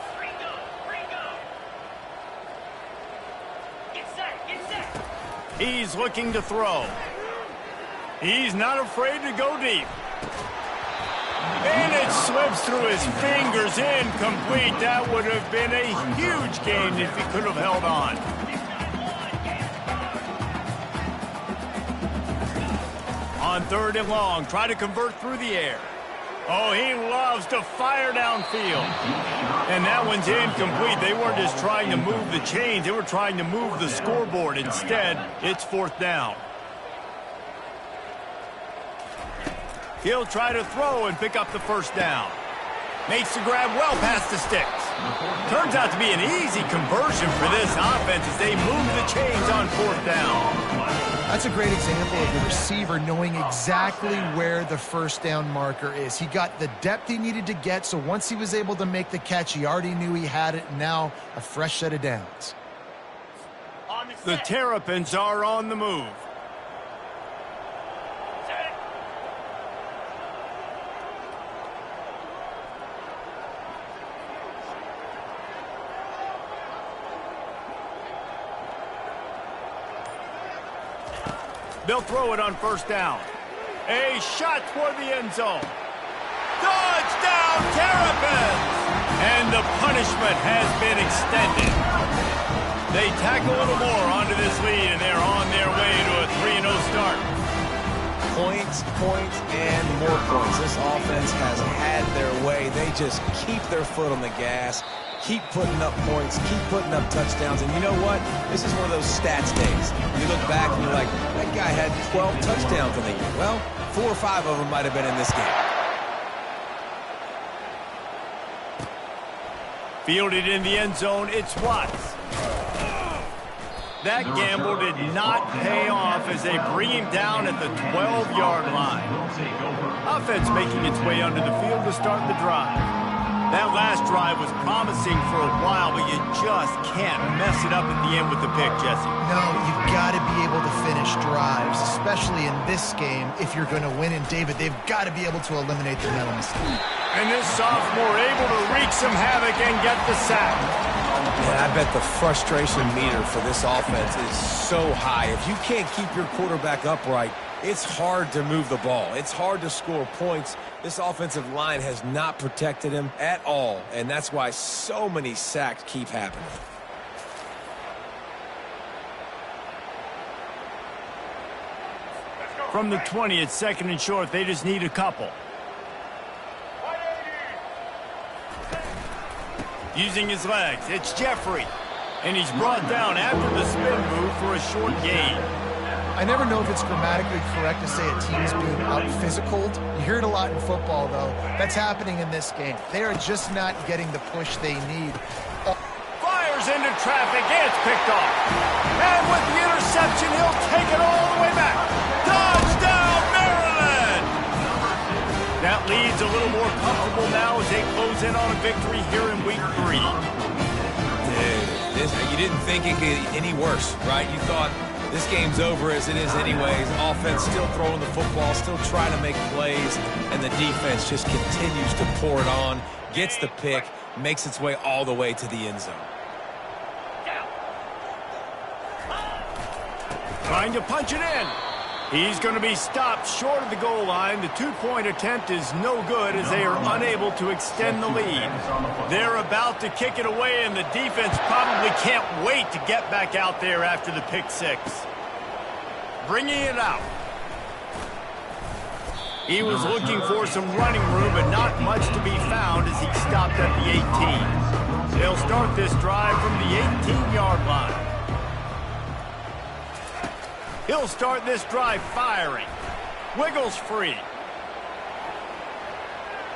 S1: He's looking to throw. He's not afraid to go deep. And it slips through his fingers. Incomplete. That would have been a huge gain if he could have held on. On third and long, try to convert through the air. Oh, he loves to fire downfield. And that one's incomplete. They weren't just trying to move the chains. They were trying to move the scoreboard. Instead, it's fourth down. He'll try to throw and pick up the first down. Makes the grab well past the sticks. Turns out to be an easy conversion for this offense as they move the chains on fourth down.
S2: That's a great example of the receiver knowing exactly where the first down marker is. He got the depth he needed to get, so once he was able to make the catch, he already knew he had it, and now a fresh set of downs.
S1: The Terrapins are on the move. They'll throw it on first down. A shot toward the end zone. Touchdown, Terrapins! And the punishment has been extended. They tack a little more onto this lead, and they're on their way to a 3-0 start.
S3: Points, and more points. This offense has had their way. They just keep their foot on the gas, keep putting up points, keep putting up touchdowns. And you know what? This is one of those stats days. You look back and you're like, that guy had 12 touchdowns in the year. Well, 4 or 5 of them might have been in this game.
S1: Fielded in the end zone, it's Watts. That gamble did not pay off as they bring him down at the 12-yard line. Offense making its way under the field to start the drive. That last drive was promising for a while, but you just can't mess it up at the end with the pick, Jesse.
S2: No, you've got to be able to finish drives, especially in this game if you're going to win. And, David, they've got to be able to eliminate the mental mistake.
S1: And this sophomore able to wreak some havoc and get the sack.
S3: Man, I bet the frustration meter for this offense is so high. If you can't keep your quarterback upright, it's hard to move the ball. It's hard to score points. This offensive line has not protected him at all, and that's why so many sacks keep happening.
S1: From the 20, it's second and short. They just need a couple. Using his legs, it's Jeffrey. And he's brought down after the spin move for a short gain.
S2: I never know if it's grammatically correct to say a team's being out-physicaled. You hear it a lot in football, though. That's happening in this game. They are just not getting the push they need.
S1: Fires into traffic, and it's picked off. And with the interception, he'll take it all the way back. Touchdown, Maryland! That lead's a little more comfortable now as they close in on a victory here in week 3.
S3: Dude, you didn't think it could get any worse, right? You thought this game's over as it is anyways. Offense still throwing the football, still trying to make plays, and the defense just continues to pour it on, gets the pick, makes its way all the way to the end zone.
S1: Trying to punch it in. He's going to be stopped short of the goal line. The two-point attempt is no good as they are unable to extend the lead. They're about to kick it away, and the defense probably can't wait to get back out there after the pick six. Bringing it out. He was looking for some running room, but not much to be found as he stopped at the 18. They'll start this drive from the 18-yard line. He'll start this drive firing. Wiggles free.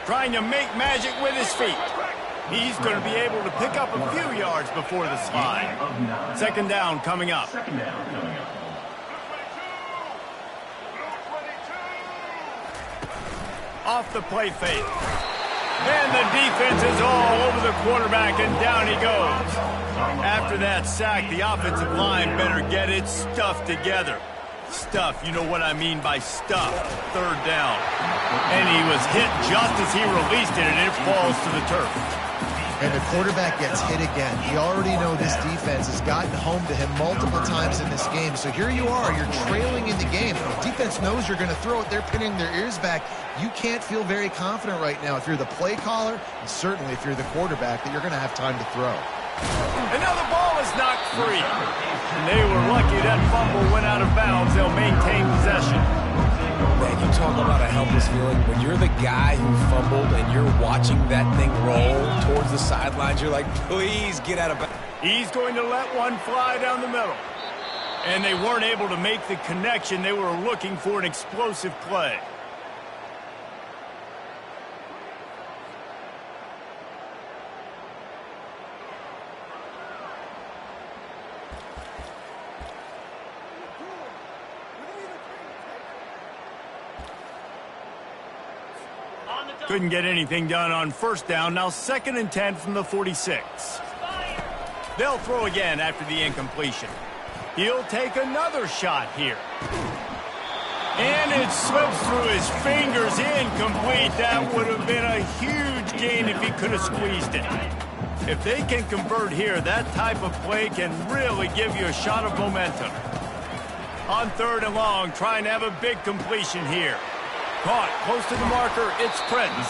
S1: Trying to make magic with his feet. He's going to be able to pick up a few yards before the slide. Second down coming up. Off the play fake. And the defense is all over the quarterback, and down he goes. After that sack, the offensive line better get its stuff together. Stuff, you know what I mean by stuff. Third down. And he was hit just as he released it, and it falls to the turf.
S2: And the quarterback gets hit again. You already know this defense has gotten home to him multiple times in this game. So here you are, you're trailing in the game. The defense knows you're going to throw it. They're pinning their ears back. You can't feel very confident right now if you're the play caller, and certainly if you're the quarterback, that you're going to have time to throw.
S1: And now the ball is knocked free. And they were lucky that fumble went out of bounds. They'll maintain possession.
S3: Man, you talk about a helpless feeling. When you're the guy who fumbled and you're watching that thing roll towards the sidelines, you're like, please get out of bounds.
S1: He's going to let one fly down the middle. And they weren't able to make the connection. They were looking for an explosive play. Couldn't get anything done on first down. Now 2nd and 10 from the 46. They'll throw again after the incompletion. He'll take another shot here. And it slips through his fingers, incomplete. That would have been a huge gain if he could have squeezed it. If they can convert here, that type of play can really give you a shot of momentum. On 3rd and long, trying to have a big completion here. Caught close to the marker, it's Prince.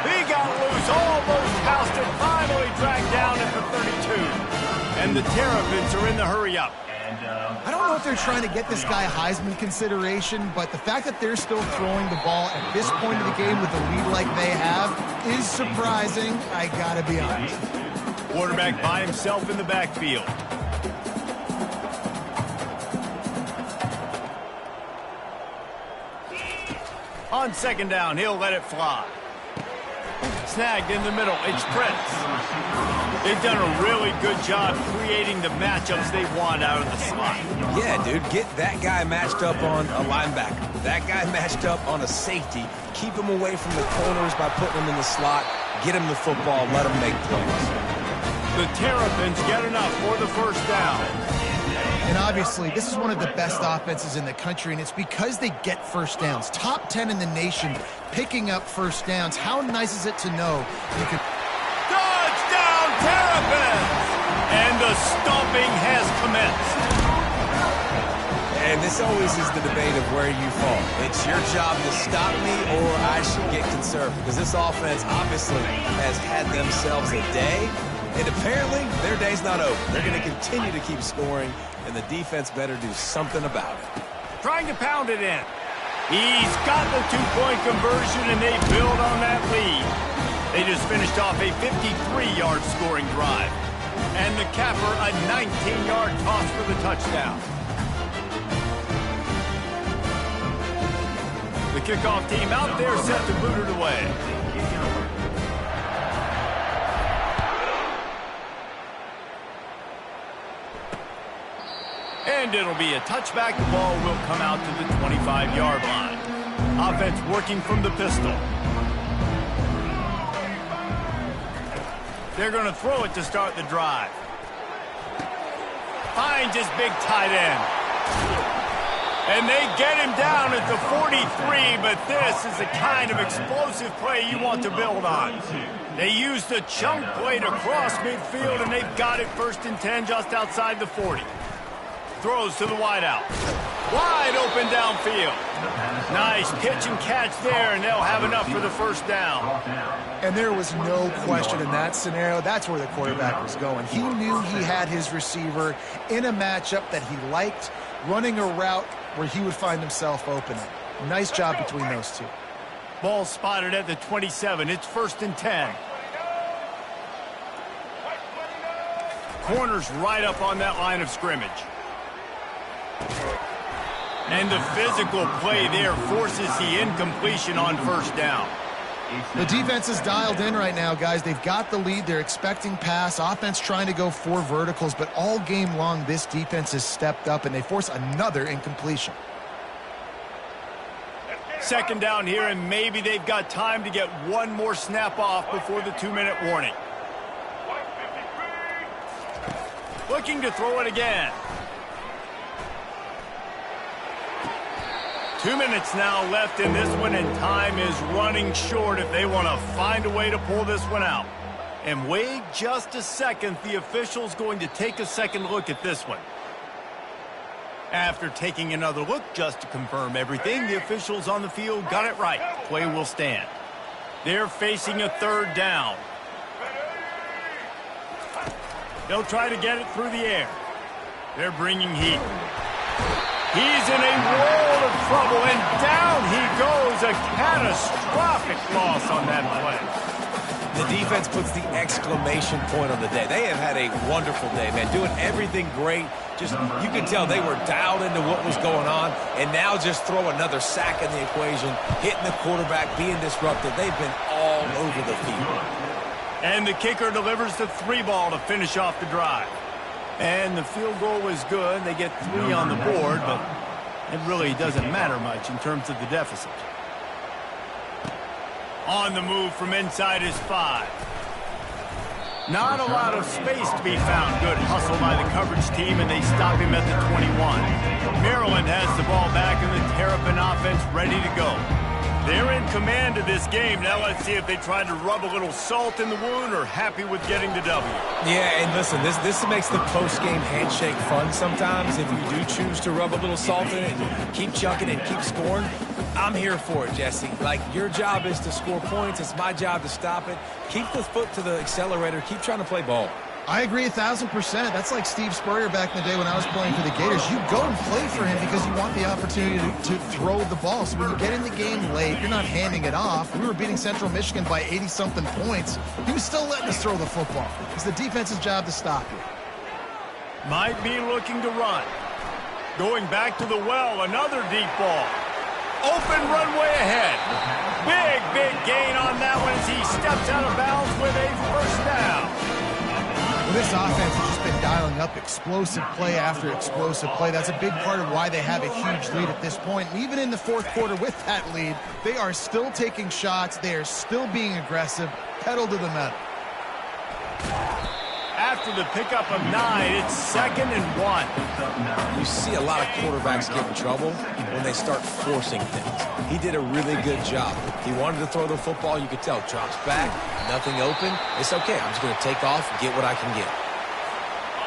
S1: He got loose, almost passed it, finally dragged down at the 32. And the Terrapins are in the hurry-up.
S2: I don't know if they're trying to get this guy Heisman consideration, but the fact that they're still throwing the ball at this point of the game with the lead like they have is surprising, I gotta be honest.
S1: Quarterback by himself in the backfield. On 2nd down, he'll let it fly. Snagged in the middle, it's Prince. They've done a really good job creating the matchups they want out of the slot.
S3: Yeah, dude, get that guy matched up on a linebacker. That guy matched up on a safety. Keep him away from the corners by putting him in the slot. Get him the football, let him make plays.
S1: The Terrapins get enough for the first down.
S2: And obviously, this is one of the best offenses in the country, and it's because they get first downs. Top 10 in the nation picking up first downs. How nice is it to know you can...
S1: Touchdown, Terrapins! And the stomping has commenced.
S3: And this always is the debate of where you fall. It's your job to stop me or I should get conservative. Because this offense obviously has had themselves a day. And apparently, their day's not over. They're going to continue to keep scoring, and the defense better do something about it.
S1: Trying to pound it in. He's got the two-point conversion, and they build on that lead. They just finished off a 53-yard scoring drive. And the capper, a 19-yard toss for the touchdown. The kickoff team out there set to boot it away. And it'll be a touchback. The ball will come out to the 25-yard line. Offense working from the pistol. They're going to throw it to start the drive. Finds his big tight end. And they get him down at the 43, but this is the kind of explosive play you want to build on. They used a chunk play to cross midfield, and they've got it 1st and 10 just outside the 40. Throws to the wideout. Wide open downfield. Nice pitch and catch there, and they'll have enough for the first down.
S2: And there was no question in that scenario. That's where the quarterback was going. He knew he had his receiver in a matchup that he liked, running a route where he would find himself open. Nice job between those two.
S1: Ball spotted at the 27. It's 1st and 10. Corner's right up on that line of scrimmage. And the physical play there forces the incompletion on 1st down.
S2: The defense is dialed in right now, guys. They've got the lead. They're expecting pass. Offense trying to go 4 verticals, but all game long, this defense has stepped up, and they force another incompletion.
S1: 2nd down here, and maybe they've got time to get one more snap off before the 2-minute warning. Looking to throw it again. 2 minutes now left in this one, and time is running short if they want to find a way to pull this one out. And wait just a second, the official's going to take a second look at this one. After taking another look just to confirm everything, the officials on the field got it right. Play will stand. They're facing a 3rd down. They'll try to get it through the air. They're bringing heat. He's in a world of trouble, and down he goes. A catastrophic loss on that play.
S3: The defense puts the exclamation point on the day. They have had a wonderful day, man, doing everything great. Just, you can tell they were dialed into what was going on, and now just throw another sack in the equation, hitting the quarterback, being disruptive. They've been all over the field.
S1: And the kicker delivers the 3 ball to finish off the drive. And the field goal was good. They get 3 on the board, but it really doesn't matter much in terms of the deficit. On the move from inside his 5. Not a lot of space to be found. Good hustle by the coverage team, and they stop him at the 21. Maryland has the ball back, and the Terrapin offense ready to go. They're in command of this game. Now let's see if they try to rub a little salt in the wound or happy with getting the W.
S3: Yeah, and listen, this makes the post-game handshake fun sometimes. If you do choose to rub a little salt in it and keep chunking and keep scoring, I'm here for it, Jesse. Like, your job is to score points. It's my job to stop it. Keep the foot to the accelerator. Keep trying to play ball.
S2: I agree 1,000%. That's like Steve Spurrier back in the day when I was playing for the Gators. You go and play for him because you want the opportunity to throw the ball. So when you get in the game late, you're not handing it off. We were beating Central Michigan by 80-something points. He was still letting us throw the football. It's the defense's job to stop you.
S1: Might be looking to run. Going back to the well, another deep ball. Open runway ahead. Big gain on that one as he steps out of bounds with a 1st down.
S2: Well, this offense has just been dialing up explosive play after explosive play. That's a big part of why they have a huge lead at this point. And even in the 4th quarter with that lead, they are still taking shots. They are still being aggressive. Pedal to the metal.
S1: After the pickup of 9, it's 2nd and 1.
S3: You see a lot of quarterbacks get in trouble when they start forcing things. He did a really good job. He wanted to throw the football. You could tell. Drops back, nothing open. It's okay. I'm just going to take off and get what I can get.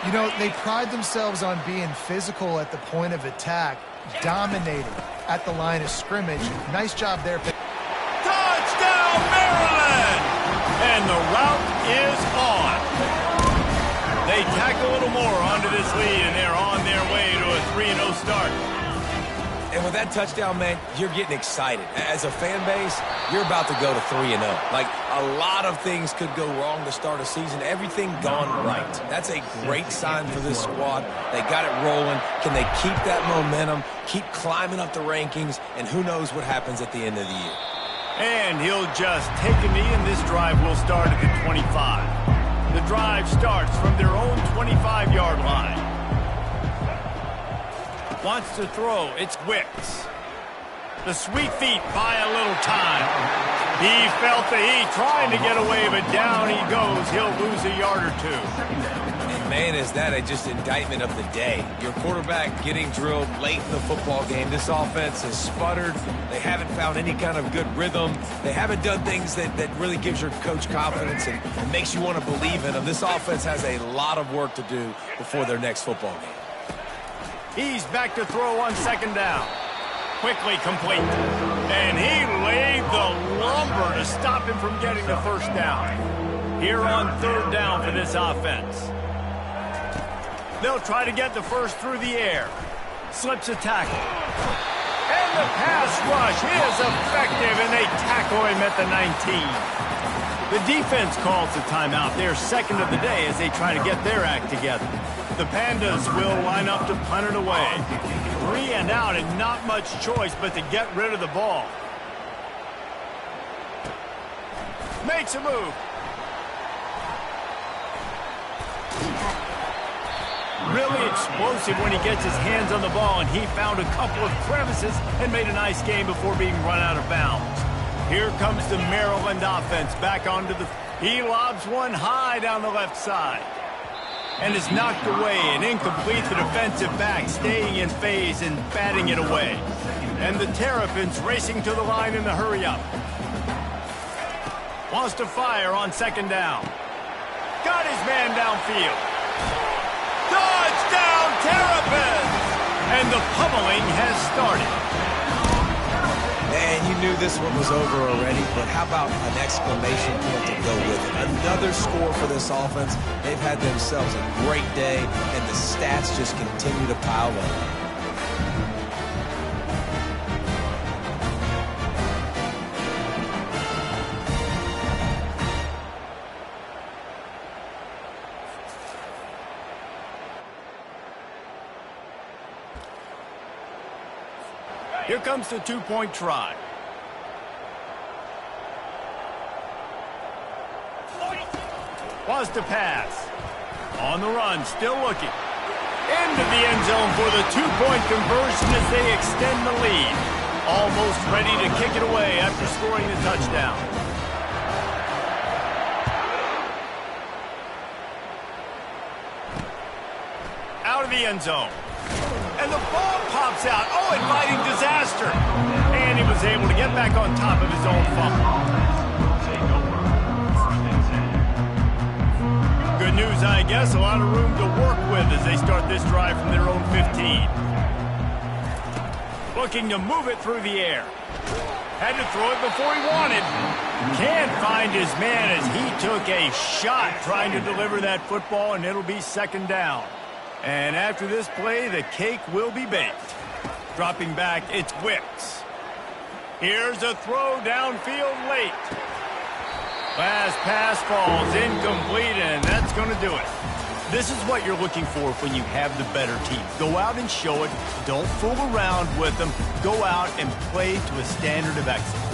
S2: You know, they pride themselves on being physical at the point of attack, dominating at the line of scrimmage. Nice job there.
S1: Touchdown, Maryland! And the route is on. They tack a little more onto this lead, and they're on their way to a 3-0 start.
S3: And with that touchdown, man, you're getting excited. As a fan base, you're about to go to 3-0. Like, a lot of things could go wrong to start a season. Everything gone right. That's a great sign for this squad. They got it rolling. Can they keep that momentum, keep climbing up the rankings, and who knows what happens at the end of the year.
S1: And he'll just take a knee, and this drive will start at the 25. The drive starts from their own 25-yard line. Wants to throw. It's Wicks. The sweet feet buy a little time. He felt the heat trying to get away, but down he goes. He'll lose a yard or two.
S3: And, man, is that a just indictment of the day. Your quarterback getting drilled late in the football game. This offense has sputtered. They haven't found any kind of good rhythm. They haven't done things that really gives your coach confidence and makes you want to believe in them. This offense has a lot of work to do before their next football game.
S1: He's back to throw on second down. Quickly complete. And he laid the lumber to stop him from getting the first down. Here on third down for this offense. They'll try to get the first through the air. Slips a tackle. And the pass rush is effective, and they tackle him at the 19. The defense calls the timeout. They're second of the day as they try to get their act together. The Pandas will line up to punt it away. 3 and out, and not much choice but to get rid of the ball. Makes a move. Really explosive when he gets his hands on the ball, and he found a couple of crevices and made a nice game before being run out of bounds. Here comes the Maryland offense back onto the... He lobs one high down the left side. And is knocked away and incomplete. The defensive back staying in phase and batting it away. And the Terrapins racing to the line in the hurry-up. Wants to fire on second down. Got his man downfield. Touchdown, Terrapins! And the pummeling has started.
S3: Man, you knew this one was over already, but how about an exclamation point to go with it? Another score for this offense. They've had themselves a great day, and the stats just continue to pile up.
S1: Here comes the two-point try. Was to pass. On the run, still looking. Into the end zone for the two-point conversion as they extend the lead. Almost ready to kick it away after scoring the touchdown. Out of the end zone. And the ball pops out. Oh, inviting disaster. And he was able to get back on top of his own fumble. Good news, I guess. A lot of room to work with as they start this drive from their own 15. Looking to move it through the air. Had to throw it before he wanted. Can't find his man as he took a shot trying to deliver that football, and it'll be second down. And after this play, the cake will be baked. Dropping back, it's Wicks. Here's a throw downfield late. Last pass falls incomplete, and that's going to do it. This is what you're looking for when you have the better team. Go out and show it. Don't fool around with them. Go out and play to a standard of excellence.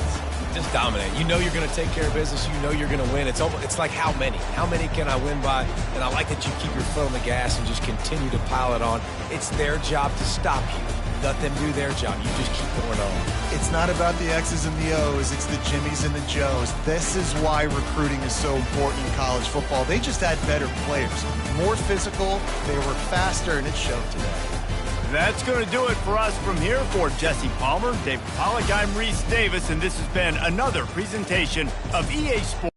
S3: Just dominate. You know you're going to take care of business. You know you're going to win. It's like how many? How many can I win by? And I like that you keep your foot on the gas and just continue to pile it on. It's their job to stop you. Let them do their job. You just keep going on.
S2: It's not about the X's and the O's. It's the Jimmies and the Joes. This is why recruiting is so important in college football. They just had better players. More physical. They were faster, and it showed today.
S1: That's going to do it for us from here. For Jesse Palmer, David Pollack, I'm Reese Davis, and this has been another presentation of EA Sports.